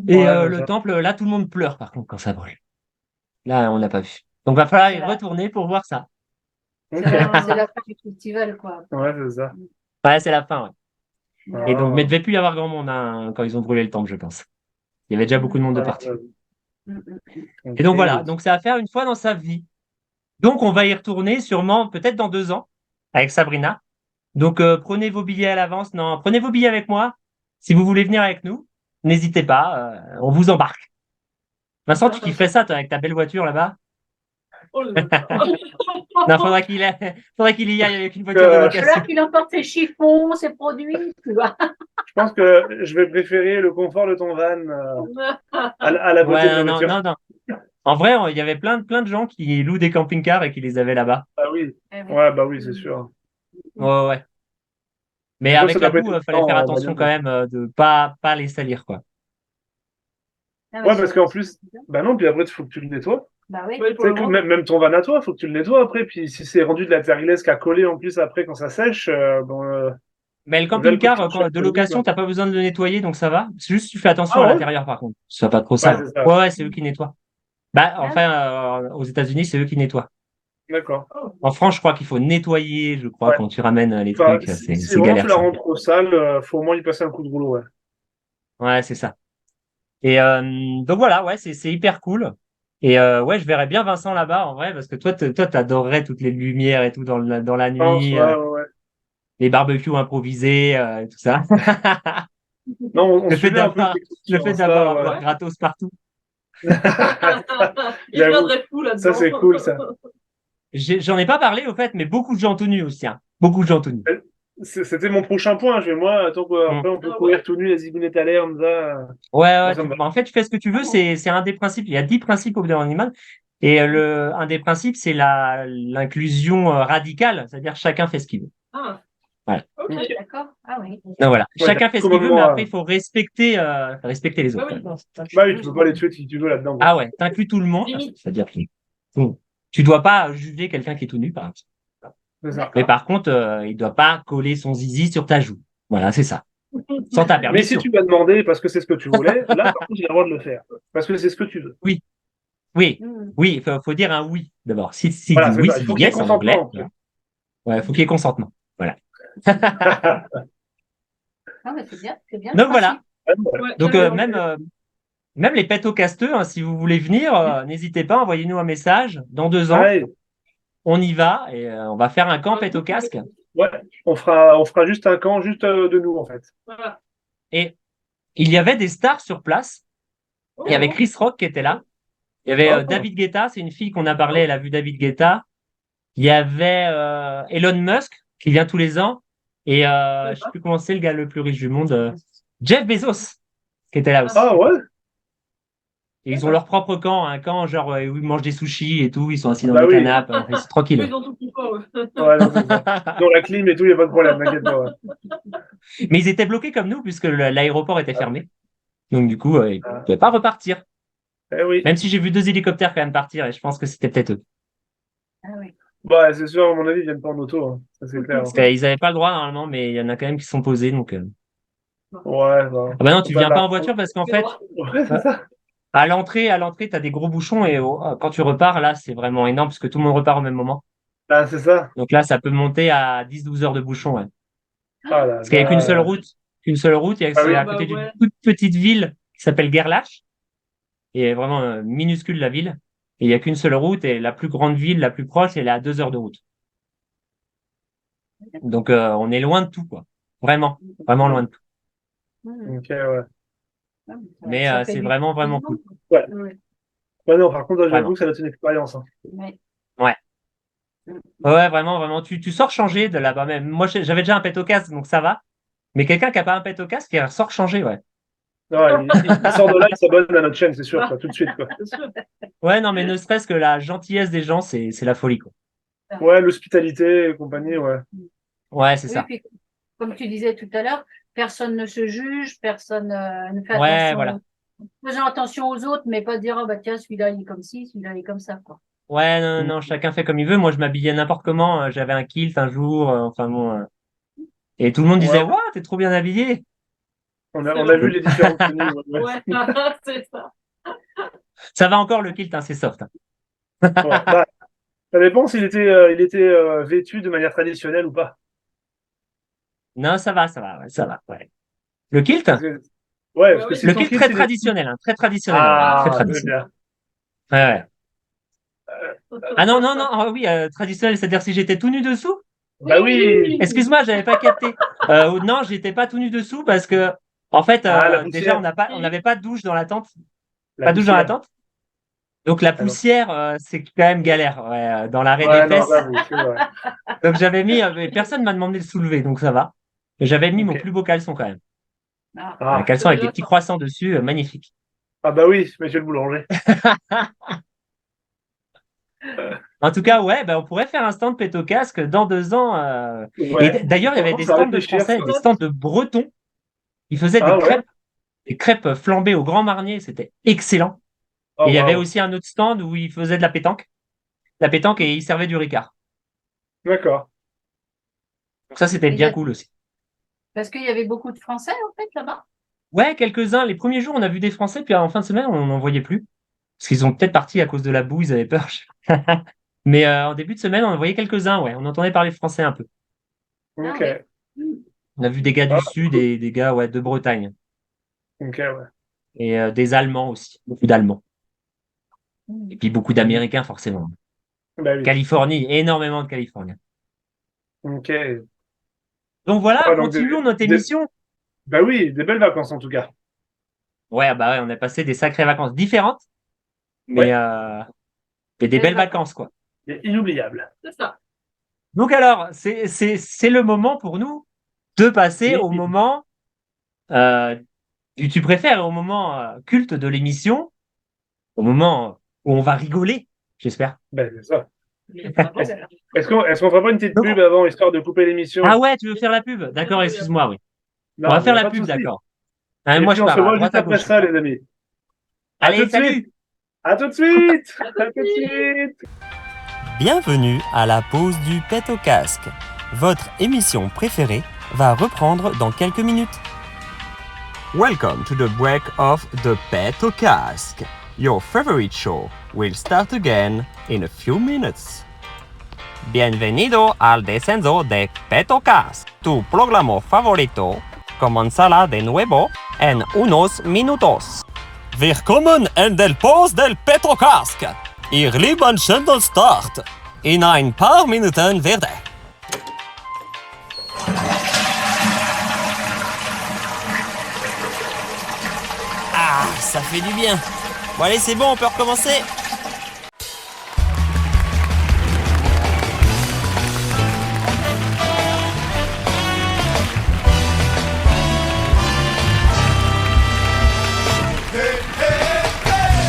[SPEAKER 3] Et
[SPEAKER 2] ouais, c'est
[SPEAKER 3] le
[SPEAKER 2] ça.
[SPEAKER 3] temple, là, tout le monde pleure, par contre, quand ça brûle. Là, on n'a pas vu. Donc, va falloir y
[SPEAKER 4] C'est la,
[SPEAKER 3] retourner pour voir ça.
[SPEAKER 2] Ok.
[SPEAKER 4] c'est la fin du festival, quoi.
[SPEAKER 2] Ouais, c'est ça.
[SPEAKER 3] Ouais, c'est la fin, ouais. Et donc, mais il
[SPEAKER 2] Ah,
[SPEAKER 3] devait plus y avoir grand monde hein, quand ils ont brûlé le temple, je pense. Il y avait déjà beaucoup de monde de
[SPEAKER 2] ah,
[SPEAKER 3] partout. Et donc voilà,
[SPEAKER 2] ok.
[SPEAKER 3] donc c'est à faire une fois dans sa vie. Donc on va y retourner sûrement peut-être dans 2 ans avec Sabrina. Donc prenez vos billets à l'avance. Non, prenez vos billets avec moi. Si vous voulez venir avec nous, n'hésitez pas, on vous embarque. Vincent, tu kifferais ça toi, avec ta belle voiture là-bas?
[SPEAKER 5] Oh là là.
[SPEAKER 3] Non, faudrait qu'il y aille avec une voiture de
[SPEAKER 2] Euh,
[SPEAKER 4] Il va falloir
[SPEAKER 3] location.
[SPEAKER 4] qu'il emporte ses chiffons, ses produits, tu vois.
[SPEAKER 2] je pense que je vais préférer le confort de ton van à la beauté de
[SPEAKER 3] Ouais,
[SPEAKER 2] la
[SPEAKER 3] non,
[SPEAKER 2] voiture.
[SPEAKER 3] non, non. En vrai, il y avait plein de gens qui louent des camping-cars et qui les avaient là-bas.
[SPEAKER 2] Ah oui.
[SPEAKER 4] Eh oui.
[SPEAKER 2] Ouais, bah oui, c'est sûr.
[SPEAKER 3] Ouais, ouais, ouais. Mais
[SPEAKER 2] Des fois, ça
[SPEAKER 3] avec la
[SPEAKER 2] doit pas être
[SPEAKER 3] boue, fallait
[SPEAKER 2] évident
[SPEAKER 3] faire
[SPEAKER 2] en
[SPEAKER 3] attention
[SPEAKER 2] bagnole.
[SPEAKER 3] quand même de pas les salir, quoi.
[SPEAKER 4] Ah oui,
[SPEAKER 2] Ouais, parce qu'en plus, bah non, puis après, il faut que tu le nettoies.
[SPEAKER 4] bah oui.
[SPEAKER 5] Oui,
[SPEAKER 2] Tu
[SPEAKER 5] pour
[SPEAKER 2] sais
[SPEAKER 5] le
[SPEAKER 2] que
[SPEAKER 5] moment.
[SPEAKER 2] même ton van à toi, il faut que tu le nettoies après. Puis si c'est rendu de la terre qui a collé en plus après quand ça sèche, bon,
[SPEAKER 3] Mais le
[SPEAKER 2] là, le coût de
[SPEAKER 3] camping-car
[SPEAKER 2] cher
[SPEAKER 3] de
[SPEAKER 2] pour lui,
[SPEAKER 3] location,
[SPEAKER 2] quoi.
[SPEAKER 3] t'as pas besoin de le nettoyer, donc ça va. C'est juste tu fais
[SPEAKER 2] Ah
[SPEAKER 3] attention à
[SPEAKER 2] ouais?
[SPEAKER 3] l'intérieur, par contre. Ce soit pas trop
[SPEAKER 2] Ouais,
[SPEAKER 3] sale.
[SPEAKER 2] c'est ça.
[SPEAKER 3] Ouais, ouais, c'est eux qui nettoient. Bah,
[SPEAKER 4] Ah,
[SPEAKER 3] enfin, aux États-Unis, c'est eux qui nettoient.
[SPEAKER 2] D'accord.
[SPEAKER 3] En France, je crois qu'il faut nettoyer, je crois,
[SPEAKER 2] Ouais.
[SPEAKER 3] quand tu ramènes les
[SPEAKER 2] Enfin,
[SPEAKER 3] trucs.
[SPEAKER 2] si
[SPEAKER 3] C'est
[SPEAKER 2] vraiment tu
[SPEAKER 3] galère,
[SPEAKER 2] la
[SPEAKER 3] ça.
[SPEAKER 2] rends trop sale, faut au moins y passer un coup de rouleau, ouais.
[SPEAKER 3] Ouais, c'est ça. Et donc voilà, ouais, c'est hyper cool. Et ouais, je verrais bien Vincent là-bas, en vrai, parce que toi, t'adorerais toutes les lumières et tout dans la
[SPEAKER 2] Je pense,
[SPEAKER 3] nuit,
[SPEAKER 2] ouais, ouais, ouais.
[SPEAKER 3] les barbecues improvisés, et tout ça.
[SPEAKER 2] Non, on
[SPEAKER 3] Le fait
[SPEAKER 2] suivait un peu
[SPEAKER 3] d'avoir,
[SPEAKER 2] tes trucs
[SPEAKER 3] le
[SPEAKER 2] sur
[SPEAKER 3] fait
[SPEAKER 2] Insta,
[SPEAKER 3] d'avoir à
[SPEAKER 2] ouais.
[SPEAKER 3] boire gratos partout.
[SPEAKER 5] Il
[SPEAKER 2] J'avoue,
[SPEAKER 5] viendrait fou
[SPEAKER 2] ça
[SPEAKER 5] là-dedans.
[SPEAKER 2] c'est cool, ça.
[SPEAKER 3] J'en ai pas parlé au fait, mais beaucoup de gens tout nus aussi, hein. Beaucoup de gens tout nus.
[SPEAKER 2] C'était mon prochain point. Je vais, moi, tant
[SPEAKER 3] Mm.
[SPEAKER 2] qu'après on peut
[SPEAKER 5] Ah
[SPEAKER 2] courir
[SPEAKER 5] ouais?
[SPEAKER 2] tout nu, les zigounettes à l'air, comme ça,
[SPEAKER 3] Ouais,
[SPEAKER 2] moi
[SPEAKER 3] ouais,
[SPEAKER 2] ça me va.
[SPEAKER 3] bah, en fait, tu fais ce que tu veux, c'est un des principes. Il y a 10 principes au bien animal. Et un des principes, c'est l'inclusion radicale, c'est-à-dire chacun fait ce qu'il veut.
[SPEAKER 5] Ah,
[SPEAKER 3] Voilà.
[SPEAKER 5] ok.
[SPEAKER 4] ah, d'accord. Ah oui.
[SPEAKER 3] Donc voilà,
[SPEAKER 2] Ouais,
[SPEAKER 3] chacun fait ce qu'il veut, mais après,
[SPEAKER 2] commandement.
[SPEAKER 3] il faut respecter les
[SPEAKER 5] Bah
[SPEAKER 3] autres,
[SPEAKER 5] oui.
[SPEAKER 3] quand même.
[SPEAKER 2] Bah oui, tu peux pas les tuer si tu veux là-dedans, quoi.
[SPEAKER 3] Ah ouais, t'inclus tout le monde,
[SPEAKER 5] Limite.
[SPEAKER 3] c'est-à-dire que bon, tu dois pas juger quelqu'un qui est tout nu, par exemple.
[SPEAKER 2] C'est ça.
[SPEAKER 3] Mais par contre, il doit pas coller son zizi sur ta joue. Voilà, c'est ça. Sans ta
[SPEAKER 2] Mais si
[SPEAKER 3] permission.
[SPEAKER 2] tu m'as demandé parce que c'est ce que tu voulais, là, par contre, j'ai le droit de le faire. Parce que c'est ce que tu veux.
[SPEAKER 3] Oui, oui,
[SPEAKER 4] Mm.
[SPEAKER 3] oui, faut dire un oui d'abord. S'il dit
[SPEAKER 2] Voilà, c'est
[SPEAKER 3] oui,
[SPEAKER 2] ça. Il
[SPEAKER 3] s'il dit
[SPEAKER 2] faut qu'il y ait
[SPEAKER 3] yes en anglais,
[SPEAKER 2] consentement, en
[SPEAKER 3] voilà.
[SPEAKER 2] plus.
[SPEAKER 3] Ouais, faut qu'il y ait consentement. Voilà.
[SPEAKER 4] Ah, mais c'est bien le
[SPEAKER 3] Donc voilà.
[SPEAKER 4] principe.
[SPEAKER 5] Ouais,
[SPEAKER 3] Donc
[SPEAKER 5] carrément.
[SPEAKER 3] même les pets au casteux, hein, si vous voulez venir, n'hésitez pas, envoyez-nous un message. Dans 2 ans,
[SPEAKER 2] Pareil.
[SPEAKER 3] on y va et on va faire un camp pet au casque.
[SPEAKER 2] Ouais, on fera juste un camp, juste de nous, en fait.
[SPEAKER 5] Voilà.
[SPEAKER 3] Et il y avait des stars sur place. Il y avait
[SPEAKER 5] Oh,
[SPEAKER 3] Chris Rock qui était là. Il y avait
[SPEAKER 2] Oh,
[SPEAKER 3] David Guetta, c'est une fille qu'on a parlé, elle a vu David Guetta. Il y avait Elon Musk qui vient tous les ans. Et je sais plus comment c'est le gars le plus riche du monde, Jeff Bezos, qui était là aussi.
[SPEAKER 2] ah ouais?
[SPEAKER 3] Et ils ont leur propre camp, un camp genre où ils mangent des sushis et tout, ils sont assis dans
[SPEAKER 2] Bah
[SPEAKER 3] des
[SPEAKER 2] oui.
[SPEAKER 3] canapes, hein, ils sont
[SPEAKER 5] eux,
[SPEAKER 3] tranquilles.
[SPEAKER 5] ils ont tout qu'il faut.
[SPEAKER 2] Ouais, non, c'est ça. Dans la clim et tout, il n'y a pas de problème, t'inquiète pas. Ouais.
[SPEAKER 3] Mais ils étaient bloqués comme nous puisque l'aéroport était fermé. Donc du coup, ils ne
[SPEAKER 2] Ah,
[SPEAKER 3] pouvaient pas repartir.
[SPEAKER 2] eh oui.
[SPEAKER 3] Même si j'ai vu 2 hélicoptères quand même partir et je pense que c'était peut-être eux.
[SPEAKER 4] Ah oui.
[SPEAKER 2] Bah, c'est sûr, à mon avis, ils viennent pas en auto, hein. Ça, c'est clair.
[SPEAKER 3] Parce qu'ils n'avaient pas le droit normalement, mais il y en a quand même qui sont posés. Donc,
[SPEAKER 2] Ouais, bah.
[SPEAKER 3] ah bah non,
[SPEAKER 2] Faut
[SPEAKER 3] tu
[SPEAKER 2] pas
[SPEAKER 3] viens
[SPEAKER 2] de
[SPEAKER 3] pas
[SPEAKER 2] la-
[SPEAKER 3] en voiture parce qu'en
[SPEAKER 5] Mais
[SPEAKER 3] fait,
[SPEAKER 5] droit.
[SPEAKER 2] Ouais, c'est
[SPEAKER 3] euh,
[SPEAKER 2] ça.
[SPEAKER 3] à l'entrée, tu as des gros bouchons et quand tu repars, là, c'est vraiment énorme parce que tout le monde repart au même moment.
[SPEAKER 2] Ah, c'est ça.
[SPEAKER 3] Donc là, ça peut monter à 10-12 heures de bouchon. Ouais.
[SPEAKER 2] Ah là
[SPEAKER 3] Parce qu'il n'y a qu'une seule
[SPEAKER 2] là.
[SPEAKER 3] route. Qu'une seule route,
[SPEAKER 2] Ah
[SPEAKER 3] c'est
[SPEAKER 2] oui.
[SPEAKER 5] Ah
[SPEAKER 3] à
[SPEAKER 5] bah
[SPEAKER 3] côté d'une
[SPEAKER 5] ouais.
[SPEAKER 3] toute petite ville qui s'appelle Gerlach. Et vraiment minuscule la ville. Et il n'y a qu'une seule route et la plus grande ville, la plus proche, elle est à 2 heures de route. Donc on est loin de tout, quoi. Vraiment, vraiment loin de tout.
[SPEAKER 4] Mm.
[SPEAKER 2] Ok, ouais.
[SPEAKER 4] Ah,
[SPEAKER 3] Mais
[SPEAKER 4] ça fait
[SPEAKER 3] c'est
[SPEAKER 4] du
[SPEAKER 3] vraiment, vraiment cool.
[SPEAKER 2] Ouais.
[SPEAKER 4] Ouais.
[SPEAKER 2] Ouais, non, par contre, j'avoue
[SPEAKER 3] Vraiment.
[SPEAKER 2] que ça va être une expérience, hein.
[SPEAKER 4] Ouais.
[SPEAKER 3] Ouais. Ouais, vraiment, vraiment. Tu sors changé de là-bas même. Moi, j'avais déjà un pet au casque, donc ça va. Mais quelqu'un qui a pas un pet au casque, il sort changé, ouais.
[SPEAKER 2] Non, il sort de là, il s'abonne à notre chaîne, c'est sûr, quoi, tout de suite, quoi.
[SPEAKER 5] C'est sûr.
[SPEAKER 3] Ouais, non, mais ne serait-ce que la gentillesse des gens, c'est la folie, quoi.
[SPEAKER 2] Ouais, l'hospitalité et compagnie, ouais.
[SPEAKER 3] Ouais, c'est
[SPEAKER 4] Oui,
[SPEAKER 3] ça.
[SPEAKER 4] puis, comme tu disais tout à l'heure, personne ne se juge, personne ne fait
[SPEAKER 3] Ouais,
[SPEAKER 4] attention.
[SPEAKER 3] voilà.
[SPEAKER 4] Faisant attention aux autres, mais pas dire, oh, bah, tiens, celui-là, il est comme ci, celui-là, il est comme ça, quoi.
[SPEAKER 3] Ouais, non, non, chacun fait comme il veut. Moi, je m'habillais n'importe comment. J'avais un kilt un jour, enfin bon. Et tout le monde disait,
[SPEAKER 2] Ouais,
[SPEAKER 3] waouh, t'es trop bien habillé.
[SPEAKER 2] on a vu les différentes tenues. Ouais,
[SPEAKER 5] Ouais, c'est ça.
[SPEAKER 3] Ça va encore le kilt, hein, c'est soft. Hein.
[SPEAKER 2] ouais. Bah, ça dépend s'il était, il était vêtu de manière traditionnelle ou pas.
[SPEAKER 3] Non, ça va, ouais, ça va. Ouais. Le kilt?
[SPEAKER 2] Parce que, ouais, parce que
[SPEAKER 5] oui.
[SPEAKER 2] si
[SPEAKER 3] Le
[SPEAKER 2] son
[SPEAKER 3] kilt
[SPEAKER 2] kilt,
[SPEAKER 3] très
[SPEAKER 2] il est...
[SPEAKER 3] traditionnel, hein, très traditionnel, ouais, très
[SPEAKER 2] Ah, c'est
[SPEAKER 3] traditionnel.
[SPEAKER 2] bien.
[SPEAKER 3] Ouais, ouais. Ah non, non, non, ah oui, traditionnel, c'est-à-dire si j'étais tout nu dessous?
[SPEAKER 2] Bah oui.
[SPEAKER 3] Excuse-moi, j'avais pas capté. Non, j'étais pas tout nu dessous parce que, en fait,
[SPEAKER 2] Ah, la
[SPEAKER 3] déjà,
[SPEAKER 2] poussière.
[SPEAKER 3] on n'avait pas de douche dans la tente,
[SPEAKER 2] La
[SPEAKER 3] pas de douche dans la
[SPEAKER 2] poussière.
[SPEAKER 3] tente. Donc la
[SPEAKER 2] Ah non.
[SPEAKER 3] poussière, c'est quand même galère, ouais, dans l'arrêt des
[SPEAKER 2] Ouais, non,
[SPEAKER 3] fesses.
[SPEAKER 2] j'avoue, c'est vrai.
[SPEAKER 3] Donc j'avais mis, mais personne m'a demandé de soulever, donc ça va. Et j'avais mis mon
[SPEAKER 2] Ok.
[SPEAKER 3] plus beau caleçon quand même.
[SPEAKER 4] Ah.
[SPEAKER 3] Un
[SPEAKER 2] Ah.
[SPEAKER 3] caleçon avec des petits croissants dessus, magnifique.
[SPEAKER 2] Ah bah oui, monsieur le boulanger.
[SPEAKER 3] En tout cas, ouais, ben, on pourrait faire un stand Péto Casque dans 2 ans. Et
[SPEAKER 2] Ouais.
[SPEAKER 3] d'ailleurs, il y avait
[SPEAKER 2] Franchement,
[SPEAKER 3] des
[SPEAKER 2] ça va
[SPEAKER 3] stands de
[SPEAKER 2] réfléchir,
[SPEAKER 3] Français,
[SPEAKER 2] ça.
[SPEAKER 3] des stands de Bretons. Ils faisaient
[SPEAKER 2] Ah ouais.
[SPEAKER 3] des crêpes flambées au Grand Marnier. C'était excellent. Et
[SPEAKER 2] Oh
[SPEAKER 3] il y avait
[SPEAKER 2] waouh.
[SPEAKER 3] aussi un autre stand où ils faisaient de la pétanque. La pétanque et ils servaient du Ricard.
[SPEAKER 2] D'accord.
[SPEAKER 3] Donc ça, c'était
[SPEAKER 4] Et il y
[SPEAKER 3] bien
[SPEAKER 4] a-
[SPEAKER 3] cool aussi.
[SPEAKER 4] Parce qu'il y avait beaucoup de Français, en fait, là-bas.
[SPEAKER 3] Ouais, quelques-uns. Les premiers jours, on a vu des Français, puis en fin de semaine, on n'en voyait plus. Parce qu'ils ont peut-être parti à cause de la boue, ils avaient peur. Mais en début de semaine, on en voyait quelques-uns, ouais. On entendait parler français un peu.
[SPEAKER 4] Ah
[SPEAKER 2] Ok.
[SPEAKER 4] ouais.
[SPEAKER 3] On a vu des gars
[SPEAKER 2] Ah,
[SPEAKER 3] du Sud et des gars ouais, de Bretagne.
[SPEAKER 2] ok, ouais.
[SPEAKER 3] Et des Allemands aussi, beaucoup d'Allemands. Et puis beaucoup
[SPEAKER 2] Mm.
[SPEAKER 3] d'Américains, forcément.
[SPEAKER 2] Bah oui.
[SPEAKER 3] Californie, énormément de Californiens.
[SPEAKER 2] Ok.
[SPEAKER 3] Donc voilà,
[SPEAKER 2] Ah, donc
[SPEAKER 3] continuons notre émission.
[SPEAKER 2] bah oui, des belles vacances en tout cas.
[SPEAKER 3] Ouais, bah ouais, on a passé des sacrées vacances différentes, mais,
[SPEAKER 2] Ouais.
[SPEAKER 3] mais des
[SPEAKER 4] Belles
[SPEAKER 3] belles vacances, quoi.
[SPEAKER 2] Et inoubliable.
[SPEAKER 5] C'est ça.
[SPEAKER 3] Donc alors, c'est le moment pour nous de passer
[SPEAKER 2] Oui.
[SPEAKER 3] au moment euh, du tu préfères, au moment culte de l'émission, au moment où on va rigoler, j'espère.
[SPEAKER 2] Ben, c'est ça.
[SPEAKER 5] Mais bravo.
[SPEAKER 2] Est-ce qu'on fera pas une petite
[SPEAKER 3] Donc,
[SPEAKER 2] pub avant, histoire de couper
[SPEAKER 3] ah
[SPEAKER 2] l'émission?
[SPEAKER 3] ouais, tu veux faire la pub? D'accord, excuse-moi, oui. On
[SPEAKER 2] Non,
[SPEAKER 3] va
[SPEAKER 2] mais y
[SPEAKER 3] faire
[SPEAKER 2] a
[SPEAKER 3] la
[SPEAKER 2] pas de
[SPEAKER 3] pub,
[SPEAKER 2] souci.
[SPEAKER 3] d'accord. Hein,
[SPEAKER 2] Et
[SPEAKER 3] moi,
[SPEAKER 2] puis
[SPEAKER 3] je
[SPEAKER 2] on se
[SPEAKER 3] pars à
[SPEAKER 2] voit
[SPEAKER 3] droite
[SPEAKER 2] juste
[SPEAKER 3] à
[SPEAKER 2] après
[SPEAKER 3] gauche.
[SPEAKER 2] ça, les amis. À tout
[SPEAKER 3] Allez,
[SPEAKER 2] de suite.
[SPEAKER 3] salut!
[SPEAKER 2] À tout de suite.
[SPEAKER 5] À tout de
[SPEAKER 2] À tout de suite.
[SPEAKER 6] Bienvenue à la pause du pet au casque. Votre émission préférée va reprendre dans quelques minutes. Welcome to the break of the pet au casque. Your favorite show will start again in a few minutes. Bienvenido al descenso de Pet au casque. Tu programa favorito comenzará de nuevo en unos minutos. Willkommen in der Pause del Pet au casque. Ihr lieben Schindel Start. In ein paar Minuten werde. Ah, ça fait du bien. Bon allez, c'est bon, on peut recommencer.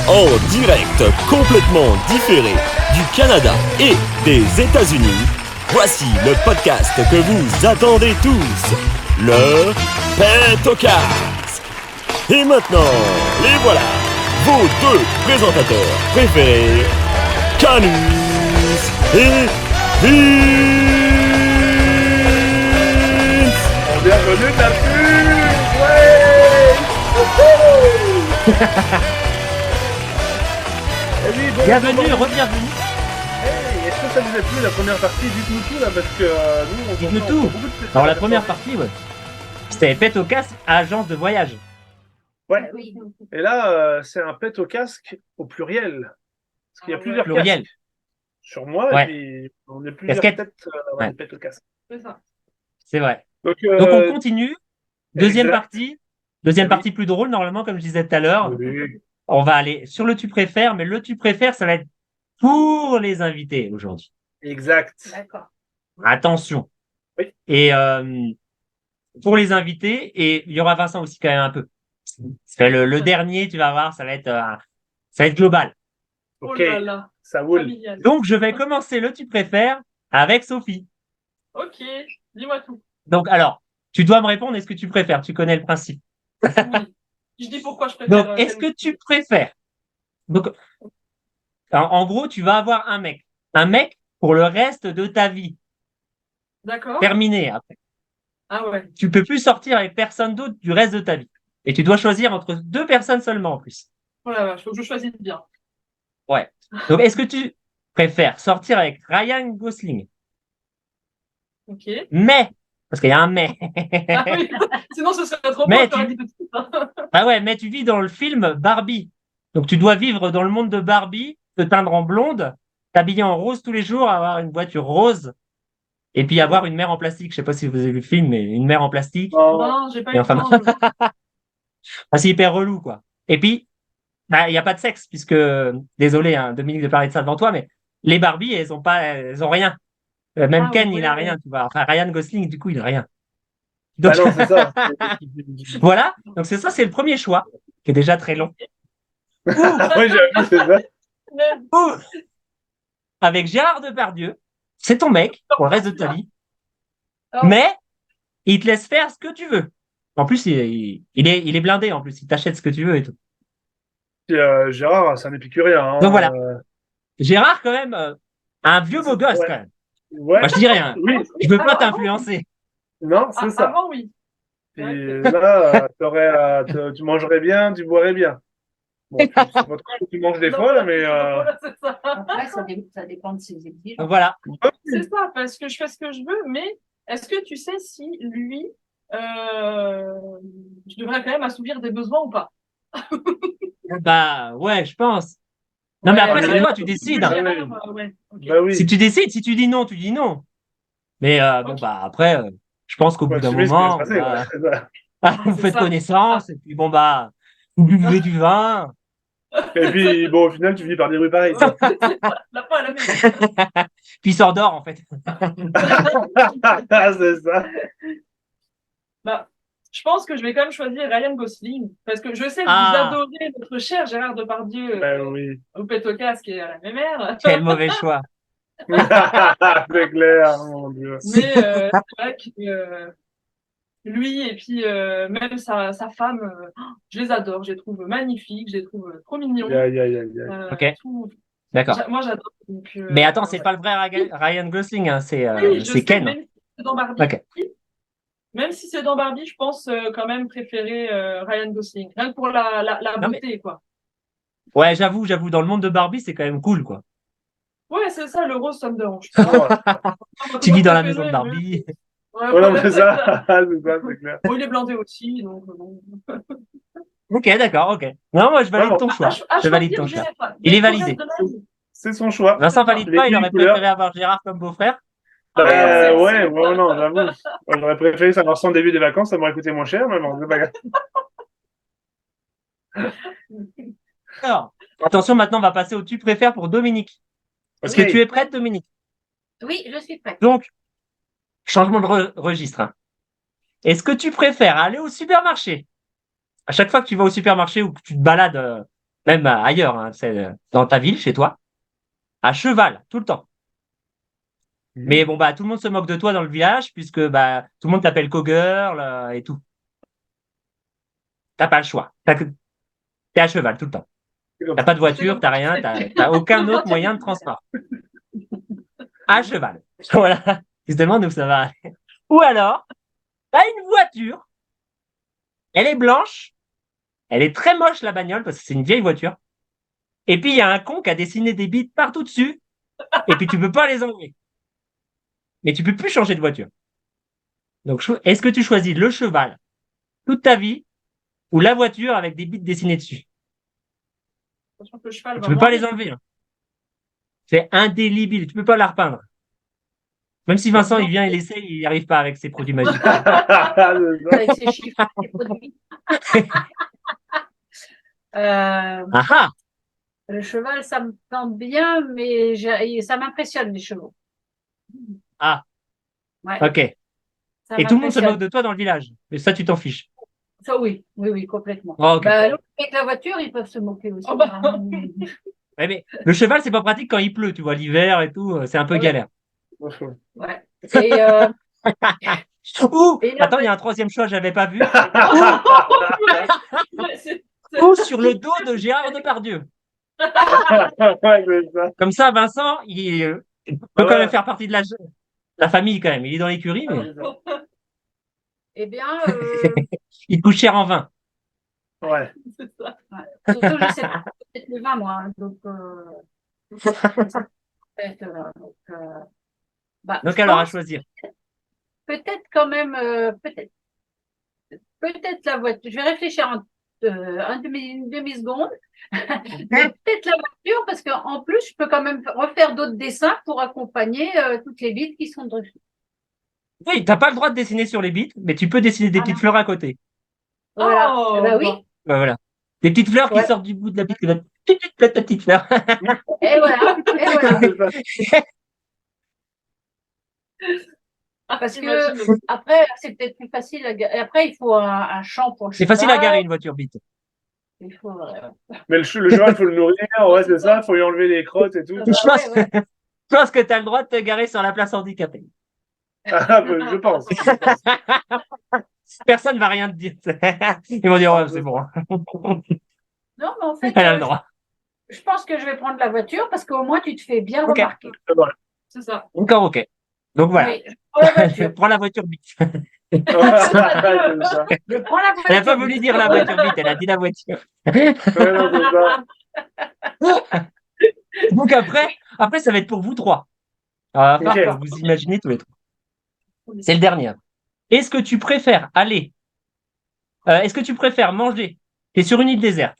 [SPEAKER 6] En direct complètement différé du Canada et des États-Unis, voici le podcast que vous attendez tous, le Pet au casque. Et maintenant, les voilà, vos deux présentateurs préférés, Canus et Vince.
[SPEAKER 2] Bienvenue de la pub. Ouais. Eh oui, bon,
[SPEAKER 3] Bienvenue,
[SPEAKER 2] bon.
[SPEAKER 3] re-bienvenue.
[SPEAKER 2] Hey, est-ce que ça vous a plu la première partie? Dites-nous tout là, parce que nous, on
[SPEAKER 3] Dites-nous
[SPEAKER 2] prend
[SPEAKER 3] tout.
[SPEAKER 2] beaucoup de plaisir
[SPEAKER 3] Alors,
[SPEAKER 2] à
[SPEAKER 3] la
[SPEAKER 2] faire
[SPEAKER 3] première
[SPEAKER 2] ça.
[SPEAKER 3] partie, ouais. C'était Pet au casque, agence de voyage.
[SPEAKER 2] Ouais.
[SPEAKER 4] Oui.
[SPEAKER 2] Et là, c'est un pet au casque au pluriel. Parce qu'il y a plusieurs
[SPEAKER 3] Pluriel.
[SPEAKER 2] casques sur moi,
[SPEAKER 3] Ouais.
[SPEAKER 2] et puis on est plusieurs
[SPEAKER 3] Casquette.
[SPEAKER 2] têtes à avoir
[SPEAKER 3] Ouais.
[SPEAKER 2] des pets au casque.
[SPEAKER 5] C'est ça.
[SPEAKER 3] C'est vrai.
[SPEAKER 2] Donc,
[SPEAKER 3] Donc, on continue. Deuxième
[SPEAKER 2] exact.
[SPEAKER 3] partie. Deuxième
[SPEAKER 2] Oui.
[SPEAKER 3] partie plus drôle, normalement, comme je disais tout à l'heure.
[SPEAKER 2] Oui.
[SPEAKER 3] On va aller sur le tu préfères, mais le tu préfères, ça va être pour les invités aujourd'hui.
[SPEAKER 2] Exact.
[SPEAKER 4] D'accord.
[SPEAKER 3] Attention.
[SPEAKER 2] Oui.
[SPEAKER 3] Et pour les invités, et il y aura Vincent aussi quand même un peu. Parce que le dernier, tu vas voir, ça va être global.
[SPEAKER 5] Oh
[SPEAKER 2] Ok,
[SPEAKER 5] là là,
[SPEAKER 2] ça roule.
[SPEAKER 5] familial.
[SPEAKER 3] Donc, je vais commencer le tu préfères avec Sophie.
[SPEAKER 5] Ok, dis-moi tout.
[SPEAKER 3] Donc, alors, tu dois me répondre, est-ce que tu préfères? Tu connais le principe.
[SPEAKER 5] Oui. Je dis pourquoi je
[SPEAKER 3] Donc,
[SPEAKER 5] préfère.
[SPEAKER 3] est-ce que tu préfères? Donc, en gros, tu vas avoir un mec. Un mec pour le reste de ta vie.
[SPEAKER 5] D'accord.
[SPEAKER 3] Terminé après.
[SPEAKER 5] Ah ouais.
[SPEAKER 3] Tu peux plus sortir avec personne d'autre du reste de ta vie. Et tu dois choisir entre deux personnes seulement en plus.
[SPEAKER 5] Oh la vache, faut que je choisisse bien.
[SPEAKER 3] Ouais. Donc, est-ce que tu préfères sortir avec Ryan Gosling?
[SPEAKER 5] Ok.
[SPEAKER 3] Mais, parce qu'il y a un mais.
[SPEAKER 5] Ah oui, sinon ce serait trop
[SPEAKER 3] Mais
[SPEAKER 5] beau, je t'aurais dit tout de suite, hein.
[SPEAKER 3] Ah ouais, mais tu vis dans le film Barbie. Donc, tu dois vivre dans le monde de Barbie, te teindre en blonde, t'habiller en rose tous les jours, avoir une voiture rose, et puis avoir une mère en plastique. Je sais pas si vous avez vu le film, mais une mère en plastique.
[SPEAKER 2] Oh,
[SPEAKER 5] Non, j'ai pas
[SPEAKER 3] Et
[SPEAKER 5] eu le
[SPEAKER 3] enfin,
[SPEAKER 5] temps.
[SPEAKER 3] c'est hyper relou, quoi. Et puis, bah, il n'y a pas de sexe, puisque, désolé, hein, Dominique, de parler de ça devant toi, mais les Barbie, elles ont rien. Même
[SPEAKER 5] Ah
[SPEAKER 3] Ken, il a
[SPEAKER 5] ouais.
[SPEAKER 3] rien, tu vois. Enfin, Ryan Gosling, du coup, il a rien.
[SPEAKER 2] bah
[SPEAKER 3] Donc,
[SPEAKER 2] non, c'est ça.
[SPEAKER 3] voilà. Donc, c'est le premier choix, qui est déjà très long. Ou,
[SPEAKER 2] Oui, j'avoue, c'est ça.
[SPEAKER 3] ou, avec Gérard Depardieu, c'est ton mec pour le reste de ta vie,
[SPEAKER 5] Oh.
[SPEAKER 3] mais il te laisse faire ce que tu veux. En plus, il est blindé, en plus, il t'achète ce que tu veux et tout.
[SPEAKER 2] Gérard, c'est un épicurien. Hein.
[SPEAKER 3] Donc voilà. Gérard, quand même, un vieux beau gosse,
[SPEAKER 2] Ouais.
[SPEAKER 3] quand même.
[SPEAKER 2] Ouais.
[SPEAKER 3] Moi, je dis rien.
[SPEAKER 2] Oui,
[SPEAKER 3] Je veux pas
[SPEAKER 5] Alors,
[SPEAKER 3] t'influencer.
[SPEAKER 2] non,
[SPEAKER 5] Ah,
[SPEAKER 2] c'est ça.
[SPEAKER 5] avant, oui.
[SPEAKER 2] Et
[SPEAKER 5] Ouais,
[SPEAKER 2] là, tu mangerais bien, tu boirais bien. Bon, c'est pas trop ce que tu manges des
[SPEAKER 5] Non,
[SPEAKER 2] fois,
[SPEAKER 5] voilà,
[SPEAKER 2] mais
[SPEAKER 5] voilà, c'est ça.
[SPEAKER 4] Après, ça dépend de ses
[SPEAKER 3] Donc
[SPEAKER 4] exigences.
[SPEAKER 3] voilà.
[SPEAKER 5] C'est ça, parce que je fais ce que je veux, mais est-ce que tu sais si lui, je devrais quand même assouvir des besoins ou pas?
[SPEAKER 3] Bah, ouais, je pense. Non, mais
[SPEAKER 5] Ouais,
[SPEAKER 3] après,
[SPEAKER 2] bah,
[SPEAKER 3] c'est
[SPEAKER 2] oui.
[SPEAKER 3] toi, tu décides, hein.
[SPEAKER 5] Gérard, ouais, ok.
[SPEAKER 2] bah oui.
[SPEAKER 3] Si tu décides, si tu dis non, tu dis non. Mais bon,
[SPEAKER 5] Ok.
[SPEAKER 3] bah, après, je pense qu'au bout
[SPEAKER 2] Ouais,
[SPEAKER 3] d'un
[SPEAKER 2] tu sais ce qui va se
[SPEAKER 3] moment,
[SPEAKER 2] passer, ouais, c'est ça.
[SPEAKER 3] vous
[SPEAKER 5] C'est
[SPEAKER 3] faites
[SPEAKER 5] ça.
[SPEAKER 3] connaissance, et puis bon, bah, vous buvez du vin.
[SPEAKER 2] Et puis, bon, au final, tu finis par dire oui pareil.
[SPEAKER 5] C'est ça. La fin à la maison.
[SPEAKER 3] Puis il s'endort, en fait.
[SPEAKER 2] C'est ça.
[SPEAKER 5] Bah, je pense que je vais quand même choisir Ryan Gosling, parce que je sais que vous
[SPEAKER 3] Ah,
[SPEAKER 5] adorez notre cher Gérard Depardieu
[SPEAKER 2] Ben oui.
[SPEAKER 5] au pète au casque et à la mémère.
[SPEAKER 3] quel mauvais choix.
[SPEAKER 2] C'est clair, mon Dieu.
[SPEAKER 5] Mais c'est vrai que lui et puis même sa femme, je les adore, je les trouve magnifiques, je les trouve trop mignons.
[SPEAKER 2] Aïe, aïe, aïe, aïe.
[SPEAKER 3] Ok, d'accord.
[SPEAKER 5] Moi j'adore. Donc,
[SPEAKER 3] Mais attends, c'est
[SPEAKER 5] ouais.
[SPEAKER 3] pas le vrai Ryan Gosling, hein,
[SPEAKER 5] Oui, je
[SPEAKER 3] c'est
[SPEAKER 5] sais,
[SPEAKER 3] Ken.
[SPEAKER 5] même si c'est dans Barbie.
[SPEAKER 3] Ok.
[SPEAKER 5] Même si c'est dans Barbie, je pense quand même préférer Ryan Gosling. Rien que pour la
[SPEAKER 3] Non, mais,
[SPEAKER 5] beauté, quoi.
[SPEAKER 3] ouais, j'avoue, dans le monde de Barbie, c'est quand même cool, quoi.
[SPEAKER 5] Ouais, c'est ça, le rose, ça me dérange
[SPEAKER 2] Ouais.
[SPEAKER 5] pas.
[SPEAKER 3] Tu vis dans la maison
[SPEAKER 5] Préféré,
[SPEAKER 3] de Barbie.
[SPEAKER 5] Ouais,
[SPEAKER 2] Ouais, non,
[SPEAKER 5] voilà,
[SPEAKER 2] mais
[SPEAKER 5] c'est ça.
[SPEAKER 2] c'est ça, c'est clair.
[SPEAKER 5] Bon, il est blindé aussi, donc bon.
[SPEAKER 3] Ok, d'accord, ok. Non, moi, je valide
[SPEAKER 2] Non,
[SPEAKER 3] ton choix.
[SPEAKER 5] À
[SPEAKER 3] Je valide
[SPEAKER 5] choisir,
[SPEAKER 3] ton
[SPEAKER 5] je
[SPEAKER 3] choix.
[SPEAKER 5] sais pas.
[SPEAKER 3] Il est
[SPEAKER 5] Mais pour le reste
[SPEAKER 3] validé.
[SPEAKER 5] de ma vie.
[SPEAKER 2] c'est son choix.
[SPEAKER 3] Vincent valide
[SPEAKER 2] Il est
[SPEAKER 3] pas, il
[SPEAKER 2] une
[SPEAKER 3] aurait
[SPEAKER 2] couleur.
[SPEAKER 3] préféré avoir Gérard comme beau-frère.
[SPEAKER 5] Ah ouais,
[SPEAKER 3] Mais,
[SPEAKER 2] Ouais,
[SPEAKER 5] c'est
[SPEAKER 2] ouais, non, j'avoue. Moi, j'aurais préféré savoir ça en début des vacances, ça m'aurait coûté moins cher, mais bon, c'est pas grave.
[SPEAKER 3] alors, attention, maintenant, on va passer au tu préfères pour Dominique. Est-ce que
[SPEAKER 2] Ok.
[SPEAKER 3] tu es prête, Dominique?
[SPEAKER 4] Oui, je suis prête.
[SPEAKER 3] Donc, changement de registre, hein. Est-ce que tu préfères aller au supermarché? À chaque fois que tu vas au supermarché ou que tu te balades, même ailleurs, hein, dans ta ville, chez toi, à cheval, tout le temps. Mais bon, bah, tout le monde se moque de toi dans le village, puisque bah, tout le monde t'appelle cowgirl et tout. T'as pas le choix. T'es à cheval tout le temps. T'as pas de voiture, t'as rien, t'as aucun autre moyen de transport. À cheval. Voilà. Tu te demandes où ça va aller. Ou alors, t'as une voiture, elle est blanche, elle est très moche la bagnole, parce que c'est une vieille voiture. Et puis, il y a un con qui a dessiné des bites partout dessus, et puis tu peux pas les enlever. Mais tu peux plus changer de voiture. Donc, est-ce que tu choisis le cheval toute ta vie ou la voiture avec des bites dessinées dessus?
[SPEAKER 5] Sachant que le cheval
[SPEAKER 3] Et
[SPEAKER 5] va
[SPEAKER 3] tu peux pas
[SPEAKER 5] moins
[SPEAKER 3] les
[SPEAKER 5] vite.
[SPEAKER 3] enlever, hein. C'est indélébile. Tu peux pas la repeindre. Même si Vincent, il vient, il essaye, il n'y arrive pas avec ses produits magiques.
[SPEAKER 2] C'est ça.
[SPEAKER 4] Avec ses chiffres, ses produits.
[SPEAKER 3] Ah ah!
[SPEAKER 4] Le cheval, ça me tente bien, mais ça m'impressionne, les chevaux.
[SPEAKER 3] Ah,
[SPEAKER 4] Ouais,
[SPEAKER 3] ok.
[SPEAKER 4] ça
[SPEAKER 3] Et tout le monde se
[SPEAKER 4] m'impressionne.
[SPEAKER 3] moque de toi dans le village. Mais ça, tu t'en fiches.
[SPEAKER 4] Ça, oui, oui, oui, complètement.
[SPEAKER 3] Oh, ok.
[SPEAKER 4] Bah, alors, avec la voiture, ils peuvent se moquer aussi.
[SPEAKER 5] Oh, bah.
[SPEAKER 4] Hein.
[SPEAKER 3] Ouais, mais le cheval, c'est pas pratique quand il pleut, tu vois, l'hiver et tout, c'est un peu
[SPEAKER 4] Ouais.
[SPEAKER 3] galère.
[SPEAKER 4] Ouais. Et,
[SPEAKER 3] Ouh,
[SPEAKER 4] et la
[SPEAKER 3] attends, il y a un troisième choix, j'avais pas vu.
[SPEAKER 5] C'est-
[SPEAKER 3] Ou sur le dos de Gérard Depardieu.
[SPEAKER 2] Ouais, c'est ça.
[SPEAKER 3] Comme ça, Vincent, il peut quand même faire partie de la famille quand même. Il est dans l'écurie, mais
[SPEAKER 4] eh bien,
[SPEAKER 3] il coûte cher en vin.
[SPEAKER 2] Ouais.
[SPEAKER 5] c'est ça.
[SPEAKER 4] surtout, je sais pas peut-être le vin, moi. Hein, donc, peut-être, bah,
[SPEAKER 3] Donc
[SPEAKER 4] je
[SPEAKER 3] alors, à
[SPEAKER 4] pense
[SPEAKER 3] choisir.
[SPEAKER 4] peut-être quand même, peut-être la voiture. Je vais réfléchir une demi-seconde. Mais peut-être la voiture, parce qu'en plus, je peux quand même refaire d'autres dessins pour accompagner toutes les vides qui sont dessus.
[SPEAKER 3] Oui, t'as pas le droit de dessiner sur les bites, mais tu peux dessiner des
[SPEAKER 4] Ah,
[SPEAKER 3] petites
[SPEAKER 4] non.
[SPEAKER 3] fleurs à côté.
[SPEAKER 4] Voilà.
[SPEAKER 5] Oh,
[SPEAKER 4] Eh ben oui.
[SPEAKER 5] bah.
[SPEAKER 3] Ouais, voilà. Des petites fleurs qui
[SPEAKER 4] Ouais.
[SPEAKER 3] sortent du bout de la bite. Petite fleur.
[SPEAKER 4] Et voilà. Et voilà. Parce
[SPEAKER 5] J'imagine.
[SPEAKER 4] que après, c'est peut-être plus facile. Et après, il faut un champ pour le
[SPEAKER 3] C'est facile à
[SPEAKER 4] cheval.
[SPEAKER 3] garer une voiture bite.
[SPEAKER 4] Il faut,
[SPEAKER 2] Mais le cheval, faut le nourrir, ouais, c'est ça, faut lui enlever les crottes et tout.
[SPEAKER 3] Je pense,
[SPEAKER 4] ouais.
[SPEAKER 3] je pense que tu as le droit de te garer sur la place handicapée.
[SPEAKER 2] Ah, je pense.
[SPEAKER 3] Personne va rien te dire. Ils vont dire, ouais, c'est bon.
[SPEAKER 4] Non, mais en fait,
[SPEAKER 3] Elle a le droit.
[SPEAKER 4] je pense que je vais prendre la voiture parce qu'au moins, tu te fais bien
[SPEAKER 3] Ok.
[SPEAKER 4] remarquer.
[SPEAKER 5] C'est ça.
[SPEAKER 3] Encore ok. Donc voilà.
[SPEAKER 4] Oui, je prends la voiture.
[SPEAKER 3] Prends la voiture bite.
[SPEAKER 2] Ouais, c'est ça.
[SPEAKER 4] Je prends la voiture.
[SPEAKER 3] Elle n'a pas voulu dire la voiture bite, elle a dit la voiture.
[SPEAKER 2] Ouais, non, c'est ça.
[SPEAKER 3] Donc après, ça va être pour vous trois. Alors, il va falloir
[SPEAKER 2] Ok.
[SPEAKER 3] que vous imaginez tous les trois. C'est le dernier. Est-ce que tu préfères est-ce que tu préfères manger? Tu es sur une île déserte.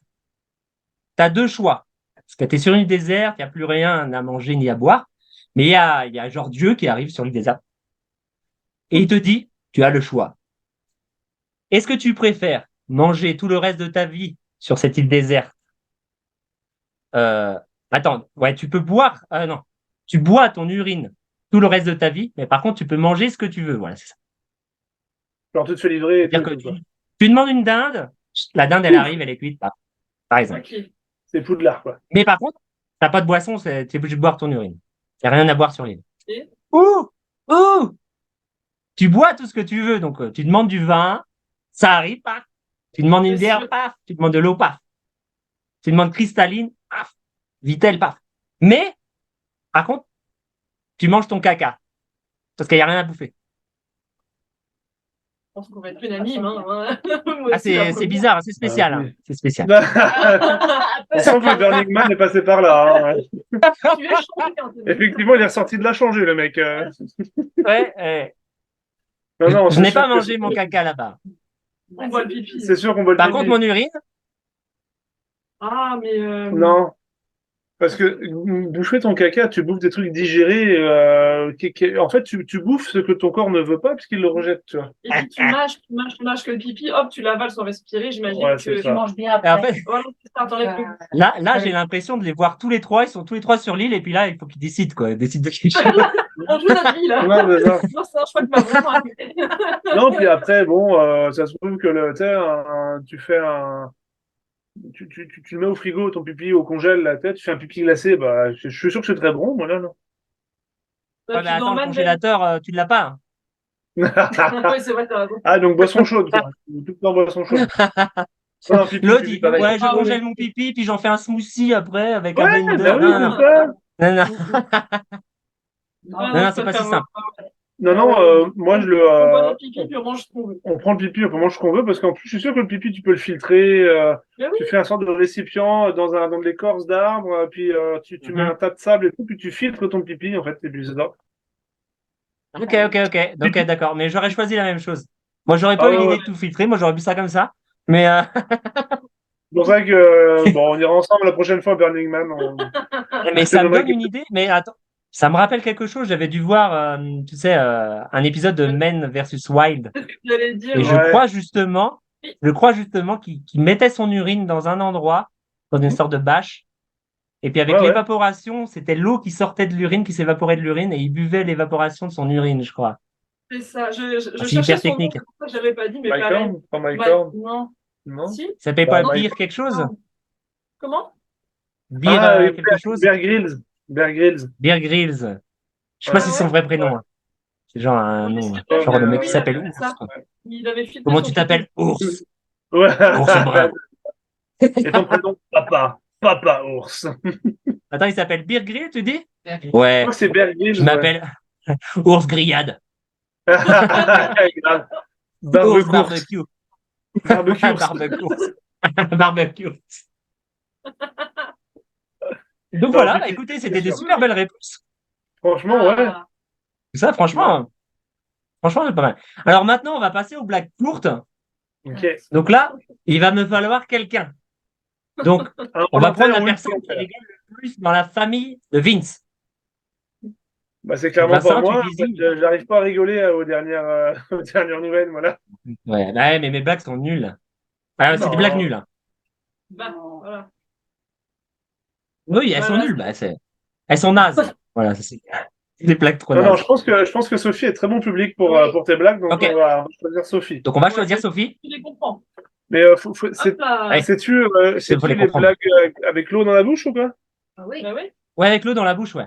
[SPEAKER 3] Tu as deux choix. Parce que tu es sur une île déserte, il n'y a plus rien à manger ni à boire. Mais il y a genre Dieu qui arrive sur l'île déserte. Et il te dit, tu as le choix. Est-ce que tu préfères manger tout le reste de ta vie sur cette île déserte? Euh, Attends, ouais, tu peux boire. Non, tu bois ton urine tout le reste de ta vie, mais par contre, tu peux manger ce que tu veux. Voilà, c'est ça.
[SPEAKER 2] Genre, tu te fais livrer et
[SPEAKER 3] C'est-à-dire
[SPEAKER 2] tout,
[SPEAKER 3] que
[SPEAKER 2] quoi.
[SPEAKER 3] tu demandes une dinde, la dinde, elle arrive, elle est cuite, par exemple.
[SPEAKER 5] Ok.
[SPEAKER 2] C'est Poudlard, quoi.
[SPEAKER 3] Mais par contre, t'as pas de boisson, tu es obligé de boire ton urine. Il n'y a rien à boire sur l'île.
[SPEAKER 5] Et
[SPEAKER 3] Ouh, tu bois tout ce que tu veux. Donc, tu demandes du vin, ça arrive, paf. Tu demandes une
[SPEAKER 5] Bien
[SPEAKER 3] bière,
[SPEAKER 5] sûr.
[SPEAKER 3] paf. Tu demandes de l'eau, paf. Tu demandes cristalline, paf. Vitel, paf. Mais, par contre, tu manges ton caca. Parce qu'il n'y a rien à bouffer.
[SPEAKER 5] Je pense qu'on va être unanime. Hein. Moi
[SPEAKER 3] Ah,
[SPEAKER 5] aussi, la
[SPEAKER 3] c'est
[SPEAKER 5] première.
[SPEAKER 3] bizarre, c'est spécial.
[SPEAKER 2] Ah,
[SPEAKER 3] Hein.
[SPEAKER 2] oui.
[SPEAKER 3] C'est spécial.
[SPEAKER 2] On sent que le Burning Man est passé par là. Hein.
[SPEAKER 5] Tu es chaud, Anthony.
[SPEAKER 2] Effectivement, il est ressorti de la changer, le mec.
[SPEAKER 3] Ouais.
[SPEAKER 2] Non, non,
[SPEAKER 3] Je
[SPEAKER 2] c'est
[SPEAKER 3] n'ai
[SPEAKER 2] sûr
[SPEAKER 3] pas
[SPEAKER 2] que
[SPEAKER 3] mangé mon caca là-bas.
[SPEAKER 5] On voit le pipi.
[SPEAKER 2] C'est sûr qu'on va le
[SPEAKER 3] Par
[SPEAKER 2] pipi.
[SPEAKER 3] contre, mon urine,
[SPEAKER 5] Ah, mais.
[SPEAKER 2] Non. Parce que bouffer ton caca, tu bouffes des trucs digérés. En fait, tu bouffes ce que ton corps ne veut pas puisqu'il le rejette, tu vois.
[SPEAKER 5] Et puis tu mâches que le pipi, hop, tu l'avales sans respirer. J'imagine
[SPEAKER 2] Ouais,
[SPEAKER 5] que
[SPEAKER 2] c'est
[SPEAKER 4] Tu
[SPEAKER 2] ça.
[SPEAKER 4] manges bien
[SPEAKER 3] et en
[SPEAKER 4] après.
[SPEAKER 3] fait,
[SPEAKER 5] Voilà, c'est ça, t'enlèves le.
[SPEAKER 3] là j'ai l'impression de les voir tous les trois. Ils sont tous les trois sur l'île et puis là, il faut qu'ils décident, quoi. Ils décident de quelque chose.
[SPEAKER 5] On joue notre vie, là.
[SPEAKER 2] Ouais, c'est ça.
[SPEAKER 5] Non, c'est un choix qui m'a vraiment arrêté.
[SPEAKER 2] Non, puis après, bon, ça se trouve que tu sais, tu fais tu le mets au frigo, ton pipi, au congèle, la tête, tu fais un pipi glacé, bah, je suis sûr que c'est très bon, voilà, non.
[SPEAKER 3] Ouais, mais attends, le congélateur, tu l'as pas. Hein.
[SPEAKER 5] Oui, c'est vrai, t'as raison.
[SPEAKER 2] Ah, donc boisson chaude, quoi. Tout le temps boisson chaude. Non, pipi,
[SPEAKER 3] L'autre,
[SPEAKER 2] pipi,
[SPEAKER 3] il
[SPEAKER 2] pareil.
[SPEAKER 3] ouais, je
[SPEAKER 5] Ah,
[SPEAKER 3] congèle
[SPEAKER 5] oui.
[SPEAKER 3] mon pipi, puis j'en fais un smoothie après avec un
[SPEAKER 2] Ouais,
[SPEAKER 3] blender.
[SPEAKER 2] bah oui,
[SPEAKER 3] Non,
[SPEAKER 2] c'est ça.
[SPEAKER 3] non, c'est pas si simple.
[SPEAKER 2] Non, non, moi,
[SPEAKER 5] On boit notre pipi, puis on mange ce qu'on veut.
[SPEAKER 2] on prend le pipi, on peut manger ce qu'on veut, parce qu'en plus, je suis sûr que le pipi, tu peux le filtrer,
[SPEAKER 5] Mais oui,
[SPEAKER 2] tu fais un sorte de récipient dans de l'écorce d'arbre, puis tu mets un tas de sable et tout, puis tu filtres ton pipi, en fait, et puis c'est ça.
[SPEAKER 3] Ok. Donc, d'accord. Mais j'aurais choisi la même chose. Moi, j'aurais pas eu
[SPEAKER 2] ouais,
[SPEAKER 3] l'idée
[SPEAKER 2] ouais.
[SPEAKER 3] de tout filtrer. Moi, j'aurais bu ça comme ça. Mais
[SPEAKER 2] C'est pour ça que, bon, on ira ensemble la prochaine fois, Burning Man.
[SPEAKER 3] mais ça me
[SPEAKER 2] dommage
[SPEAKER 3] donne une idée. Mais attends, ça me rappelle quelque chose. J'avais dû voir, tu sais, un épisode de Men versus Wild.
[SPEAKER 5] c'est ce que j'allais dire.
[SPEAKER 3] Et
[SPEAKER 2] Ouais.
[SPEAKER 3] je crois justement qu'il mettait son urine dans un endroit, dans une sorte de bâche, Et puis avec
[SPEAKER 2] Ouais, ouais.
[SPEAKER 3] l'évaporation, c'était l'eau qui sortait de l'urine, qui s'évaporait de l'urine, et il buvait l'évaporation de son urine, je crois.
[SPEAKER 5] C'est ça. Je
[SPEAKER 3] Ah, c'est
[SPEAKER 5] cherchais
[SPEAKER 3] hyper
[SPEAKER 5] son nom,
[SPEAKER 3] technique.
[SPEAKER 5] c'est pour ça que j'avais pas dit, mais
[SPEAKER 2] Mike
[SPEAKER 5] pareil.
[SPEAKER 2] Horn? Pas Mike
[SPEAKER 5] Ouais,
[SPEAKER 2] Horn?
[SPEAKER 5] non.
[SPEAKER 2] Non?
[SPEAKER 5] Si?
[SPEAKER 3] Ça s'appelle
[SPEAKER 2] Bah,
[SPEAKER 3] pas
[SPEAKER 2] Mike-
[SPEAKER 3] Beer quelque chose?
[SPEAKER 5] Non. Comment?
[SPEAKER 3] Beer quelque chose?
[SPEAKER 2] Bear Grylls. Bear Grylls.
[SPEAKER 3] Beer Grylls. Je sais pas
[SPEAKER 2] Ouais.
[SPEAKER 3] si c'est son vrai prénom. Hein. C'est genre un
[SPEAKER 5] Oui,
[SPEAKER 3] nom.
[SPEAKER 5] c'est
[SPEAKER 2] Ouais,
[SPEAKER 3] Genre le mec
[SPEAKER 5] oui,
[SPEAKER 3] qui
[SPEAKER 5] il
[SPEAKER 3] s'appelle
[SPEAKER 5] avait fait
[SPEAKER 3] Ours.
[SPEAKER 5] ça.
[SPEAKER 3] Quoi.
[SPEAKER 5] Il avait filtré
[SPEAKER 3] Comment
[SPEAKER 5] son
[SPEAKER 3] tu t'appelles?
[SPEAKER 5] profil.
[SPEAKER 3] Ours.
[SPEAKER 2] Ouais.
[SPEAKER 3] Ours brun.
[SPEAKER 2] Et ton prénom? Papa. Papa Ours.
[SPEAKER 3] Attends, il s'appelle Beer Grill, tu dis? Ouais,
[SPEAKER 2] Moi, c'est Bear Grylls.
[SPEAKER 3] je m'appelle Ours Grillade.
[SPEAKER 2] Grave.
[SPEAKER 3] Ours
[SPEAKER 2] Barbecue.
[SPEAKER 3] Barbecue.
[SPEAKER 2] Barbecue.
[SPEAKER 3] Barbecue. Barbecue. Donc
[SPEAKER 2] Non,
[SPEAKER 3] voilà,
[SPEAKER 2] mais
[SPEAKER 3] bah,
[SPEAKER 2] c'est-
[SPEAKER 3] écoutez,
[SPEAKER 2] c'est
[SPEAKER 3] c'était des
[SPEAKER 2] sûr.
[SPEAKER 3] super belles réponses.
[SPEAKER 2] Franchement, ouais.
[SPEAKER 5] Ah,
[SPEAKER 3] Ça, franchement, c'est pas mal. Alors maintenant, on va passer aux blagues courtes.
[SPEAKER 2] Ok.
[SPEAKER 3] Donc là, il va me falloir quelqu'un. Donc,
[SPEAKER 2] Un
[SPEAKER 3] on va prendre la
[SPEAKER 2] volontaire ou une
[SPEAKER 3] personne qui
[SPEAKER 2] volontaire?
[SPEAKER 3] rigole le plus dans la famille de Vince.
[SPEAKER 2] Bah, c'est clairement
[SPEAKER 3] Vincent,
[SPEAKER 2] pas
[SPEAKER 3] tu
[SPEAKER 2] moi.
[SPEAKER 3] désignes.
[SPEAKER 2] J'arrive pas à rigoler aux dernières nouvelles, voilà.
[SPEAKER 3] Ouais, bah ouais, mais mes blagues sont nulles. Ah, c'est des
[SPEAKER 2] Non.
[SPEAKER 3] blagues nulles. Hein.
[SPEAKER 5] bah, voilà.
[SPEAKER 3] Oui, elles sont
[SPEAKER 5] Voilà.
[SPEAKER 3] nulles. Bah, elles sont nazes. Voilà, c'est des blagues trop
[SPEAKER 2] Non, non,
[SPEAKER 3] nazes.
[SPEAKER 2] je pense que Sophie est très bon public
[SPEAKER 5] Oui.
[SPEAKER 2] pour tes blagues, donc
[SPEAKER 3] Ok.
[SPEAKER 2] on va choisir Sophie.
[SPEAKER 3] Donc, on va
[SPEAKER 5] Ouais,
[SPEAKER 3] choisir
[SPEAKER 5] ouais.
[SPEAKER 3] Sophie.
[SPEAKER 5] Tu les comprends.
[SPEAKER 2] Mais
[SPEAKER 5] Hop là.
[SPEAKER 3] Ouais.
[SPEAKER 2] sais-tu
[SPEAKER 3] faut les
[SPEAKER 2] les
[SPEAKER 3] comprendre.
[SPEAKER 2] blagues avec l'eau dans la bouche ou pas?
[SPEAKER 4] Ah oui.
[SPEAKER 5] Bah oui.
[SPEAKER 3] Ouais, avec l'eau dans la bouche, ouais.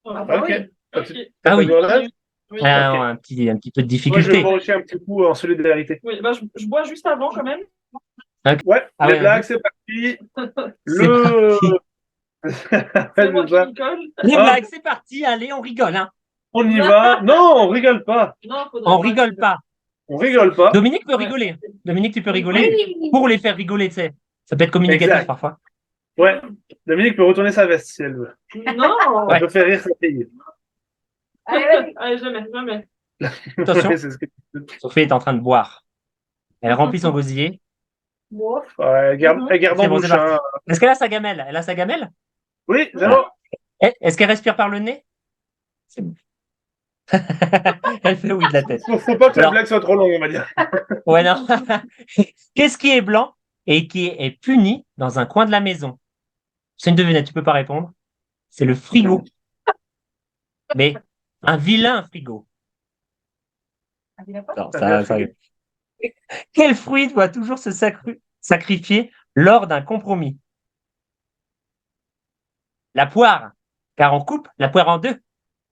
[SPEAKER 4] Ah bah
[SPEAKER 2] Ok.
[SPEAKER 4] oui.
[SPEAKER 5] Ok.
[SPEAKER 3] Ah
[SPEAKER 2] T'as
[SPEAKER 3] oui.
[SPEAKER 2] besoin d'aide?
[SPEAKER 5] Oui.
[SPEAKER 3] Ah,
[SPEAKER 2] Ok.
[SPEAKER 3] un petit peu de
[SPEAKER 2] Moi, je vais
[SPEAKER 3] difficulté.
[SPEAKER 2] boire aussi un petit coup en solidarité.
[SPEAKER 5] Oui, bah, je bois juste avant quand même.
[SPEAKER 2] Ouais,
[SPEAKER 3] Ah
[SPEAKER 2] les
[SPEAKER 3] ouais,
[SPEAKER 2] blagues, c'est parti.
[SPEAKER 3] C'est
[SPEAKER 2] Le.
[SPEAKER 5] C'est moi
[SPEAKER 2] C'est
[SPEAKER 5] qui
[SPEAKER 2] ça.
[SPEAKER 5] rigole.
[SPEAKER 3] Les
[SPEAKER 2] Hop.
[SPEAKER 3] blagues, c'est parti. Allez, on rigole. Hein.
[SPEAKER 2] On y va. Non, on rigole pas.
[SPEAKER 5] Non, faudrait
[SPEAKER 3] On
[SPEAKER 5] pas
[SPEAKER 3] rigole
[SPEAKER 5] que-
[SPEAKER 3] pas.
[SPEAKER 2] On rigole pas.
[SPEAKER 3] Dominique peut
[SPEAKER 5] Ouais.
[SPEAKER 3] rigoler. Dominique, tu peux
[SPEAKER 5] Oui.
[SPEAKER 3] rigoler
[SPEAKER 4] Oui.
[SPEAKER 3] pour les faire rigoler, tu sais. Ça peut être communicatif
[SPEAKER 2] Exact.
[SPEAKER 3] parfois.
[SPEAKER 2] Ouais. Dominique peut retourner sa veste si elle veut.
[SPEAKER 5] Non.
[SPEAKER 2] Ça peut faire rire sa fille.
[SPEAKER 4] Allez, vas-y.
[SPEAKER 5] Allez, jamais, jamais.
[SPEAKER 3] Attention.
[SPEAKER 2] Ouais, c'est ce que...
[SPEAKER 3] Sophie est en train de boire. Elle remplit son gosier.
[SPEAKER 4] Bon.
[SPEAKER 2] Ouais, elle garde
[SPEAKER 3] C'est
[SPEAKER 2] en
[SPEAKER 3] bon,
[SPEAKER 2] bouche.
[SPEAKER 3] c'est parti.
[SPEAKER 2] Hein.
[SPEAKER 3] Est-ce qu'elle a sa gamelle? Elle a sa gamelle?
[SPEAKER 2] Oui, zéro.
[SPEAKER 3] Est-ce qu'elle respire par le nez? C'est bon. Elle fait oui de la tête.
[SPEAKER 2] Faut pas que la
[SPEAKER 3] Alors-
[SPEAKER 2] blague soit trop longue, on va dire.
[SPEAKER 3] Ouais, non. Qu'est-ce qui est blanc et qui est puni dans un coin de la maison? C'est une devinette, tu peux pas répondre. C'est le frigo. Mais un vilain frigo.
[SPEAKER 4] Ah, il a pas.
[SPEAKER 3] Alors,
[SPEAKER 2] Un vilain
[SPEAKER 3] ça-
[SPEAKER 2] frigo.
[SPEAKER 3] Quel fruit doit toujours se sacrifier lors d'un compromis? La poire, car on coupe la poire en deux.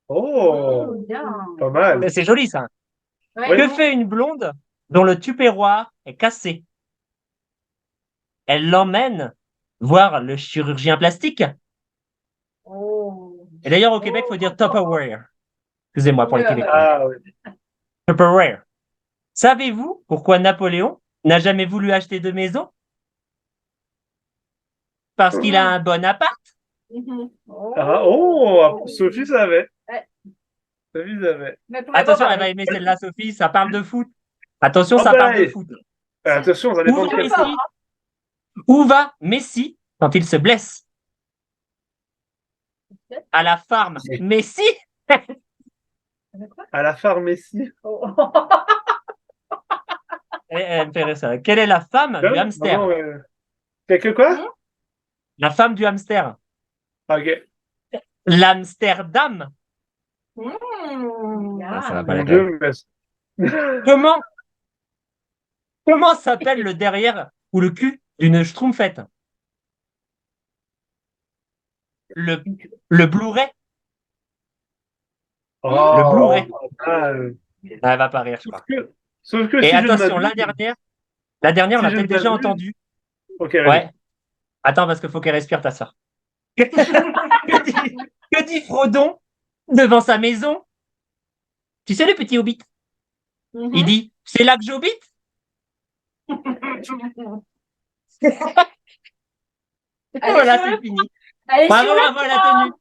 [SPEAKER 2] Oh,
[SPEAKER 4] Bien.
[SPEAKER 2] pas mal.
[SPEAKER 3] C'est joli ça.
[SPEAKER 4] Ouais.
[SPEAKER 3] Que fait une blonde dont le tupperware est cassé? Elle l'emmène voir le chirurgien plastique.
[SPEAKER 4] Oh.
[SPEAKER 3] Et d'ailleurs, au Québec, il faut dire Tupperware. Excusez-moi pour les Québécois.
[SPEAKER 2] Ah oui.
[SPEAKER 3] Tupperware. Savez-vous pourquoi Napoléon n'a jamais voulu acheter de maison? Parce qu'il a un bon appart.
[SPEAKER 5] Mhm.
[SPEAKER 4] Oh.
[SPEAKER 2] Ah, oh, Sophie savait.
[SPEAKER 4] Ouais.
[SPEAKER 2] Sophie savait.
[SPEAKER 4] Mais pour la
[SPEAKER 3] Attention,
[SPEAKER 4] voir,
[SPEAKER 3] elle va aimer celle-là, Sophie. Ça parle de foot. Attention,
[SPEAKER 2] Ah
[SPEAKER 3] ça
[SPEAKER 2] bah,
[SPEAKER 3] parle de foot.
[SPEAKER 2] Attention, ça
[SPEAKER 3] Où
[SPEAKER 2] dépend
[SPEAKER 3] va
[SPEAKER 2] de quel
[SPEAKER 3] Messi? Où va Messi quand il se blesse? À la farm. Messi?
[SPEAKER 2] À la pharmacie.
[SPEAKER 4] Oh.
[SPEAKER 3] Elle me fait rire ça. Quelle est la femme du hamster?
[SPEAKER 2] Non, quelque quoi?
[SPEAKER 3] La femme du hamster.
[SPEAKER 2] Ok.
[SPEAKER 3] L'Amsterdam.
[SPEAKER 4] Bien.
[SPEAKER 3] Ça va pas
[SPEAKER 2] Mon
[SPEAKER 3] la
[SPEAKER 2] Dieu, mais...
[SPEAKER 3] Comment s'appelle le derrière ou le cul d'une schtroumpfette? Le Blu-ray?
[SPEAKER 2] Oh,
[SPEAKER 3] Le Blu-ray.
[SPEAKER 2] ah,
[SPEAKER 3] Ah, elle va pas rire, je crois.
[SPEAKER 2] sauf que
[SPEAKER 3] Et
[SPEAKER 2] si je ne
[SPEAKER 3] attention,
[SPEAKER 2] m'abuse-
[SPEAKER 3] la dernière, on
[SPEAKER 2] Si
[SPEAKER 3] l'a
[SPEAKER 2] je
[SPEAKER 3] peut-être
[SPEAKER 2] ne
[SPEAKER 3] déjà
[SPEAKER 2] m'abuse-
[SPEAKER 3] entendue.
[SPEAKER 2] Ok, vas-y.
[SPEAKER 3] Ouais. Attends, parce qu'il faut qu'elle respire, ta soeur. Que dit Frodon devant sa maison? Tu sais, le petit hobbit? Il dit, c'est là que j'habite? Voilà, c'est fini.
[SPEAKER 4] Allez,
[SPEAKER 3] Bravo,
[SPEAKER 4] sur
[SPEAKER 3] bravo, elle a tenu.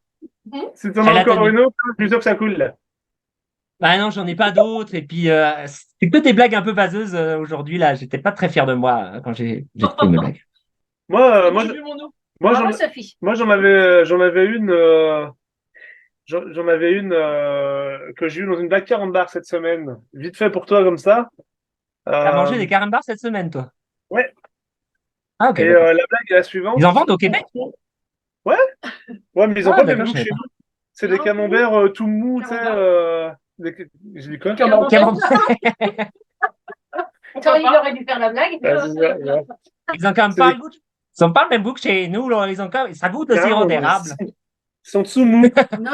[SPEAKER 2] Si t'en
[SPEAKER 3] Elle
[SPEAKER 2] as
[SPEAKER 3] a
[SPEAKER 2] encore
[SPEAKER 3] tenu.
[SPEAKER 2] une autre, je suis sûr que ça coule, là.
[SPEAKER 3] Bah non, j'en ai pas d'autres. Et puis, c'est que des blagues un peu vaseuses aujourd'hui, là. J'étais pas très fier de moi quand j'ai trouvé mes blagues.
[SPEAKER 2] Moi,
[SPEAKER 5] J'ai bu mon eau.
[SPEAKER 4] Bravo, Sophie.
[SPEAKER 2] j'en avais une, que j'ai eue dans une blague 40 bars cette semaine. Vite fait pour toi, comme ça.
[SPEAKER 3] T'as mangé des carambars cette semaine, toi?
[SPEAKER 2] Ouais.
[SPEAKER 3] Ah, ok.
[SPEAKER 2] Et
[SPEAKER 3] d'accord.
[SPEAKER 2] la blague est la suivante.
[SPEAKER 3] Ils en vendent au Québec?
[SPEAKER 2] Ouais, mais ils ont
[SPEAKER 3] Ah,
[SPEAKER 2] pas le même
[SPEAKER 3] d'accord,
[SPEAKER 2] goût
[SPEAKER 3] je
[SPEAKER 2] que
[SPEAKER 3] savais
[SPEAKER 2] chez
[SPEAKER 3] pas.
[SPEAKER 2] nous. C'est des
[SPEAKER 5] Non.
[SPEAKER 2] camemberts tout mous, tu sais.
[SPEAKER 5] Camembert.
[SPEAKER 2] J'ai dit quoi?
[SPEAKER 5] Camembert.
[SPEAKER 4] Attends, il aurait dû faire la blague.
[SPEAKER 2] Ah, c'est ça, ouais.
[SPEAKER 3] Ils ont quand même
[SPEAKER 2] C'est
[SPEAKER 3] pas
[SPEAKER 2] des
[SPEAKER 3] le goût. Ils ont pas le même goût que chez nous, là. Ils ont quand même... Ça goûte le sirop
[SPEAKER 2] carmes, mais
[SPEAKER 3] d'érable.
[SPEAKER 2] ils sont tout mous.
[SPEAKER 4] Non,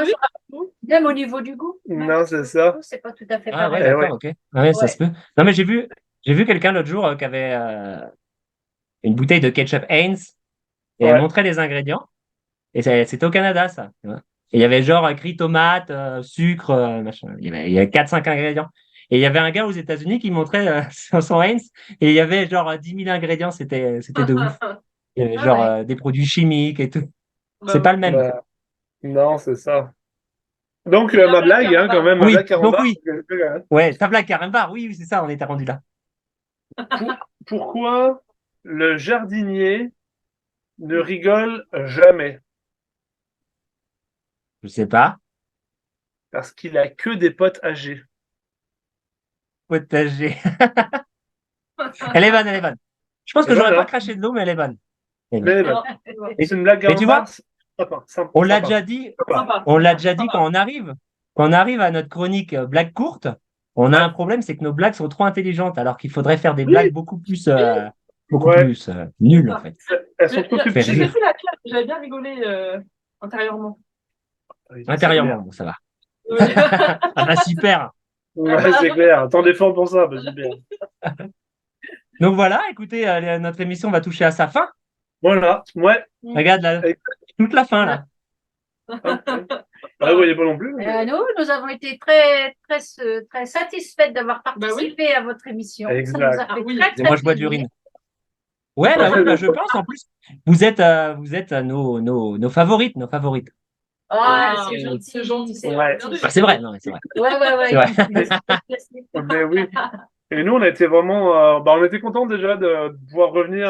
[SPEAKER 4] même au niveau du goût.
[SPEAKER 2] Non, c'est ça.
[SPEAKER 4] C'est pas tout à fait
[SPEAKER 3] Ah ouais,
[SPEAKER 4] pareil.
[SPEAKER 2] ouais.
[SPEAKER 3] d'accord, ok. Ah ouais, ça
[SPEAKER 4] Ouais.
[SPEAKER 3] se peut. Non, mais j'ai vu quelqu'un l'autre jour qui avait une bouteille de ketchup Heinz et elle
[SPEAKER 2] Ouais.
[SPEAKER 3] montrait les ingrédients. Et c'était au Canada, ça. Tu vois. Et il y avait genre écrit tomate, sucre, machin. Il y avait 4-5 ingrédients. Et il y avait un gars aux États-Unis qui montrait son Heinz et il y avait genre 10 000 ingrédients. C'était de ouf. Il y avait
[SPEAKER 4] Ah
[SPEAKER 3] genre
[SPEAKER 4] ouais.
[SPEAKER 3] des produits chimiques et tout.
[SPEAKER 5] Bah
[SPEAKER 3] C'est
[SPEAKER 5] oui.
[SPEAKER 3] pas le même.
[SPEAKER 2] Bah, non, c'est ça. Donc,
[SPEAKER 5] Et la
[SPEAKER 2] ma
[SPEAKER 5] blague
[SPEAKER 2] blague, hein, quand
[SPEAKER 5] carambar.
[SPEAKER 2] même, ma
[SPEAKER 3] Oui,
[SPEAKER 2] blague
[SPEAKER 3] donc
[SPEAKER 2] carambar.
[SPEAKER 3] oui. Ouais, table à carambar. Oui, oui, c'est ça, on était rendu là.
[SPEAKER 2] Pourquoi le jardinier ne rigole jamais?
[SPEAKER 3] Je sais pas.
[SPEAKER 2] Parce qu'il a que des potes âgés.
[SPEAKER 3] Potager. Elle est bonne, elle est bonne. Je pense
[SPEAKER 2] Et
[SPEAKER 3] que j'aurais pas
[SPEAKER 2] voilà.
[SPEAKER 3] craché de l'eau, mais elle est bonne. Elle est bonne.
[SPEAKER 2] Mais,
[SPEAKER 5] Non,
[SPEAKER 2] c'est une blague
[SPEAKER 3] Mais tu vois,
[SPEAKER 2] carambar. Sympa, sympa,
[SPEAKER 3] on l'a
[SPEAKER 2] sympa.
[SPEAKER 3] déjà dit,
[SPEAKER 5] sympa.
[SPEAKER 3] on l'a déjà dit
[SPEAKER 5] Sympa.
[SPEAKER 3] quand on arrive à notre chronique blague courte, on a
[SPEAKER 2] Ouais.
[SPEAKER 3] un problème, c'est que nos blagues sont trop intelligentes, alors qu'il faudrait faire des
[SPEAKER 2] Oui.
[SPEAKER 3] blagues beaucoup plus
[SPEAKER 2] Ouais.
[SPEAKER 3] nulles, en fait.
[SPEAKER 2] Elles sont trop
[SPEAKER 3] Fait
[SPEAKER 2] subtiles.
[SPEAKER 3] rire.
[SPEAKER 5] C'était laquelle? J'avais bien rigolé intérieurement.
[SPEAKER 3] Intérieurement, bon, ça va.
[SPEAKER 5] Oui.
[SPEAKER 3] Ah bah super.
[SPEAKER 2] Ouais, c'est clair. Tant d'efforts pour ça, bah, super.
[SPEAKER 3] Donc voilà, écoutez, notre émission va toucher à sa fin.
[SPEAKER 2] Voilà, ouais.
[SPEAKER 3] Regarde là, toute la fin là.
[SPEAKER 2] Ah, vous voyez pas non plus. mais-
[SPEAKER 4] Nous avons été très, très, très satisfaites d'avoir
[SPEAKER 5] Bah oui.
[SPEAKER 4] participé à votre émission.
[SPEAKER 2] Exact.
[SPEAKER 4] Ça nous a fait
[SPEAKER 5] Ah oui.
[SPEAKER 4] très,
[SPEAKER 3] Et
[SPEAKER 4] très
[SPEAKER 3] moi je bois du
[SPEAKER 4] plaisir.
[SPEAKER 3] urine. Ouais, bah oui, bah, je pense en plus. Vous êtes nos favorites, nos favorites.
[SPEAKER 4] Ah, c'est gentil.
[SPEAKER 5] C'est gentil.
[SPEAKER 2] Ouais.
[SPEAKER 3] Ah, c'est vrai, non, mais c'est vrai.
[SPEAKER 4] Ouais.
[SPEAKER 3] C'est vrai.
[SPEAKER 2] Mais oui. Et nous, on a été vraiment, on était contents déjà de pouvoir revenir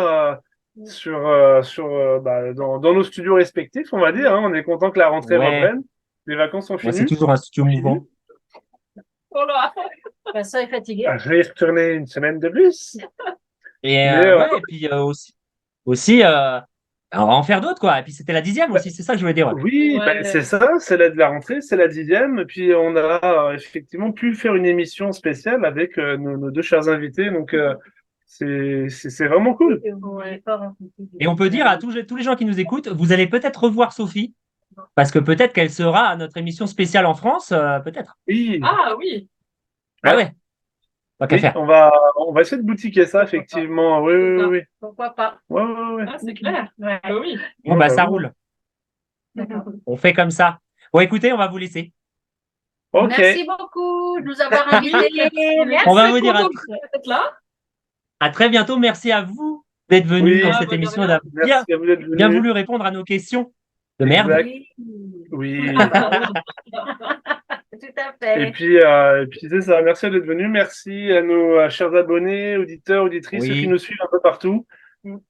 [SPEAKER 2] dans nos studios respectifs, on va dire. Hein. On est content que la rentrée
[SPEAKER 3] Ouais.
[SPEAKER 2] reprenne. Les vacances sont
[SPEAKER 3] Moi, c'est
[SPEAKER 2] finies.
[SPEAKER 3] toujours un studio mouvant.
[SPEAKER 5] Oh là.
[SPEAKER 4] Vincent est fatigué.
[SPEAKER 2] Je vais y retourner une semaine de plus.
[SPEAKER 3] Et,
[SPEAKER 2] Mais,
[SPEAKER 3] ouais, et puis aussi on va en faire d'autres, quoi. Et puis c'était la 10e aussi, c'est ça que je voulais dire. Ouais.
[SPEAKER 2] Oui,
[SPEAKER 5] Ouais.
[SPEAKER 2] c'est ça, c'est la rentrée, c'est la 10e. Et puis on a effectivement pu faire une émission spéciale avec nos deux chers invités. Donc c'est vraiment cool.
[SPEAKER 5] Ouais.
[SPEAKER 3] Et on peut dire à tous les gens qui nous écoutent, vous allez peut-être revoir Sophie, parce que peut-être qu'elle sera à notre émission spéciale en France, peut-être.
[SPEAKER 2] Oui,
[SPEAKER 5] Ah oui.
[SPEAKER 3] Ah ouais. Pas qu'à
[SPEAKER 2] oui,
[SPEAKER 3] faire.
[SPEAKER 2] on va essayer de boutiquer ça, effectivement. Oui,
[SPEAKER 5] C'est ça.
[SPEAKER 2] oui.
[SPEAKER 4] Pourquoi pas?
[SPEAKER 2] Ouais, ouais, ouais.
[SPEAKER 5] Ah, c'est clair.
[SPEAKER 4] Ouais.
[SPEAKER 5] Bah oui.
[SPEAKER 3] Bon, bah, ça
[SPEAKER 2] oui.
[SPEAKER 3] roule.
[SPEAKER 4] D'accord.
[SPEAKER 3] On fait comme ça. Bon, écoutez, on va vous laisser.
[SPEAKER 2] Ok.
[SPEAKER 4] Merci beaucoup de nous avoir invités. Merci.
[SPEAKER 3] On va vous dire
[SPEAKER 5] Content d'être là.
[SPEAKER 3] à très bientôt. Merci à vous d'être venus
[SPEAKER 2] Oui.
[SPEAKER 3] dans
[SPEAKER 5] Ah,
[SPEAKER 3] cette
[SPEAKER 5] bah, de
[SPEAKER 3] émission,
[SPEAKER 5] rien.
[SPEAKER 3] d'avoir
[SPEAKER 2] Merci à vous d'être
[SPEAKER 3] bien
[SPEAKER 2] venus.
[SPEAKER 3] voulu répondre à nos questions de merde.
[SPEAKER 2] Exact. Oui.
[SPEAKER 4] Tout à fait.
[SPEAKER 2] Et puis c'est ça. Merci d'être venus. Merci à nos chers abonnés, auditeurs, auditrices,
[SPEAKER 3] Oui.
[SPEAKER 2] ceux qui nous suivent un peu partout.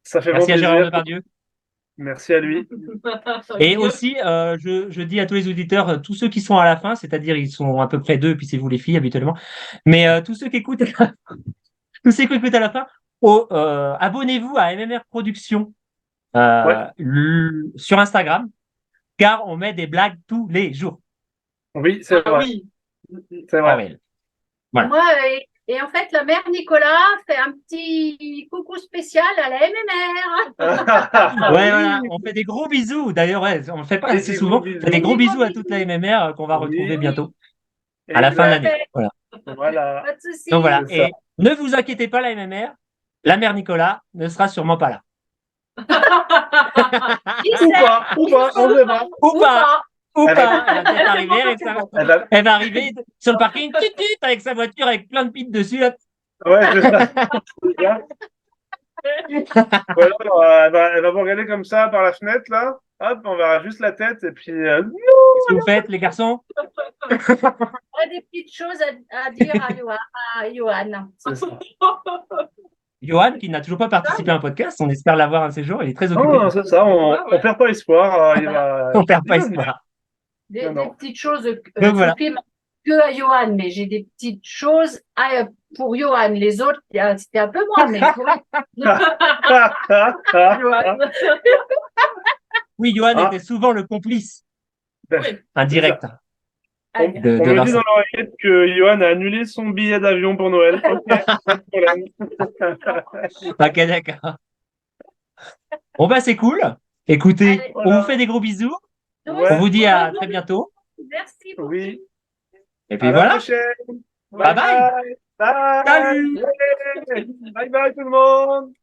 [SPEAKER 2] Ça fait
[SPEAKER 3] Merci à
[SPEAKER 2] vraiment
[SPEAKER 3] Gérard
[SPEAKER 2] plaisir.
[SPEAKER 3] Depardieu.
[SPEAKER 2] Merci à lui.
[SPEAKER 3] Et aussi, je dis à tous les auditeurs, tous ceux qui sont à la fin, c'est-à-dire ils sont à peu près deux, puis c'est vous les filles habituellement, mais tous ceux qui écoutent, tous ceux qui écoutent à la fin, abonnez-vous à MMR Productions sur Instagram, car on met des blagues tous les jours.
[SPEAKER 2] Oui, c'est
[SPEAKER 5] Ah
[SPEAKER 2] vrai.
[SPEAKER 5] oui.
[SPEAKER 2] C'est
[SPEAKER 3] Ah
[SPEAKER 2] vrai.
[SPEAKER 3] ouais. Voilà.
[SPEAKER 4] Moi, et en fait, la mère Nicolas fait un petit coucou spécial à la MMR.
[SPEAKER 3] Ouais, voilà, on fait des gros bisous. D'ailleurs, ouais, on le fait pas
[SPEAKER 2] Et
[SPEAKER 3] assez
[SPEAKER 2] des
[SPEAKER 3] souvent.
[SPEAKER 2] gros
[SPEAKER 3] On fait des gros bisous à toute la MMR qu'on va
[SPEAKER 2] Oui.
[SPEAKER 3] retrouver bientôt, à la fin de l'année. Voilà.
[SPEAKER 2] Voilà.
[SPEAKER 4] Pas de souci.
[SPEAKER 3] Donc voilà.
[SPEAKER 2] C'est ça.
[SPEAKER 3] Et ne vous inquiétez pas, la MMR, la mère Nicolas ne sera sûrement pas là.
[SPEAKER 4] Qui
[SPEAKER 2] Ou
[SPEAKER 4] sait?
[SPEAKER 2] pas, on sait pas.
[SPEAKER 3] Ou pas. Ou
[SPEAKER 2] Elle
[SPEAKER 3] pas.
[SPEAKER 2] va-
[SPEAKER 3] Elle va peut-être arriver avec elle va arriver sur le parking, tut, tut, avec sa voiture avec plein de pites dessus. Là.
[SPEAKER 2] Ouais, c'est ça. C'est ça. Ou alors, elle va vous regarder comme ça par la fenêtre, là. Hop, on verra juste la tête et puis.
[SPEAKER 3] Qu'est-ce que vous faites, les garçons?
[SPEAKER 4] On a des petites choses à dire à Johan.
[SPEAKER 2] C'est ça.
[SPEAKER 3] Johan, qui n'a toujours pas participé à un podcast, on espère l'avoir un de ces jours. Il est très occupé.
[SPEAKER 2] Non, c'est ça, on perd pas espoir. Il va...
[SPEAKER 3] On perd pas espoir.
[SPEAKER 4] Des
[SPEAKER 2] Non.
[SPEAKER 4] petites choses
[SPEAKER 3] Donc voilà.
[SPEAKER 4] Sophie m'a dit que à Johan, mais j'ai des petites choses pour Johan. Les autres, c'était un peu moins, mais pour
[SPEAKER 5] Johan.
[SPEAKER 3] Oui, Johan
[SPEAKER 2] Ah.
[SPEAKER 3] était souvent le complice
[SPEAKER 2] Ben,
[SPEAKER 5] Oui.
[SPEAKER 3] indirect.
[SPEAKER 2] On,
[SPEAKER 5] Allez.
[SPEAKER 3] De
[SPEAKER 2] on me dit
[SPEAKER 3] Vincent.
[SPEAKER 2] dans l'oreillette que Johan a annulé son billet d'avion pour Noël. Ok, pas de problème.
[SPEAKER 3] Ok, d'accord. Bon, bah, c'est cool. Écoutez,
[SPEAKER 4] Allez.
[SPEAKER 3] on
[SPEAKER 2] Voilà.
[SPEAKER 3] vous fait des gros bisous.
[SPEAKER 4] Nous
[SPEAKER 2] Ouais.
[SPEAKER 3] On vous dit
[SPEAKER 4] aussi.
[SPEAKER 3] à
[SPEAKER 4] Bonne
[SPEAKER 3] très
[SPEAKER 4] journée.
[SPEAKER 3] bientôt.
[SPEAKER 4] Merci beaucoup.
[SPEAKER 2] Oui.
[SPEAKER 3] Et puis
[SPEAKER 2] À la
[SPEAKER 3] voilà.
[SPEAKER 2] prochaine.
[SPEAKER 3] Bye bye.
[SPEAKER 2] Bye. Bye.
[SPEAKER 3] Salut.
[SPEAKER 2] Ouais. Bye bye tout le monde.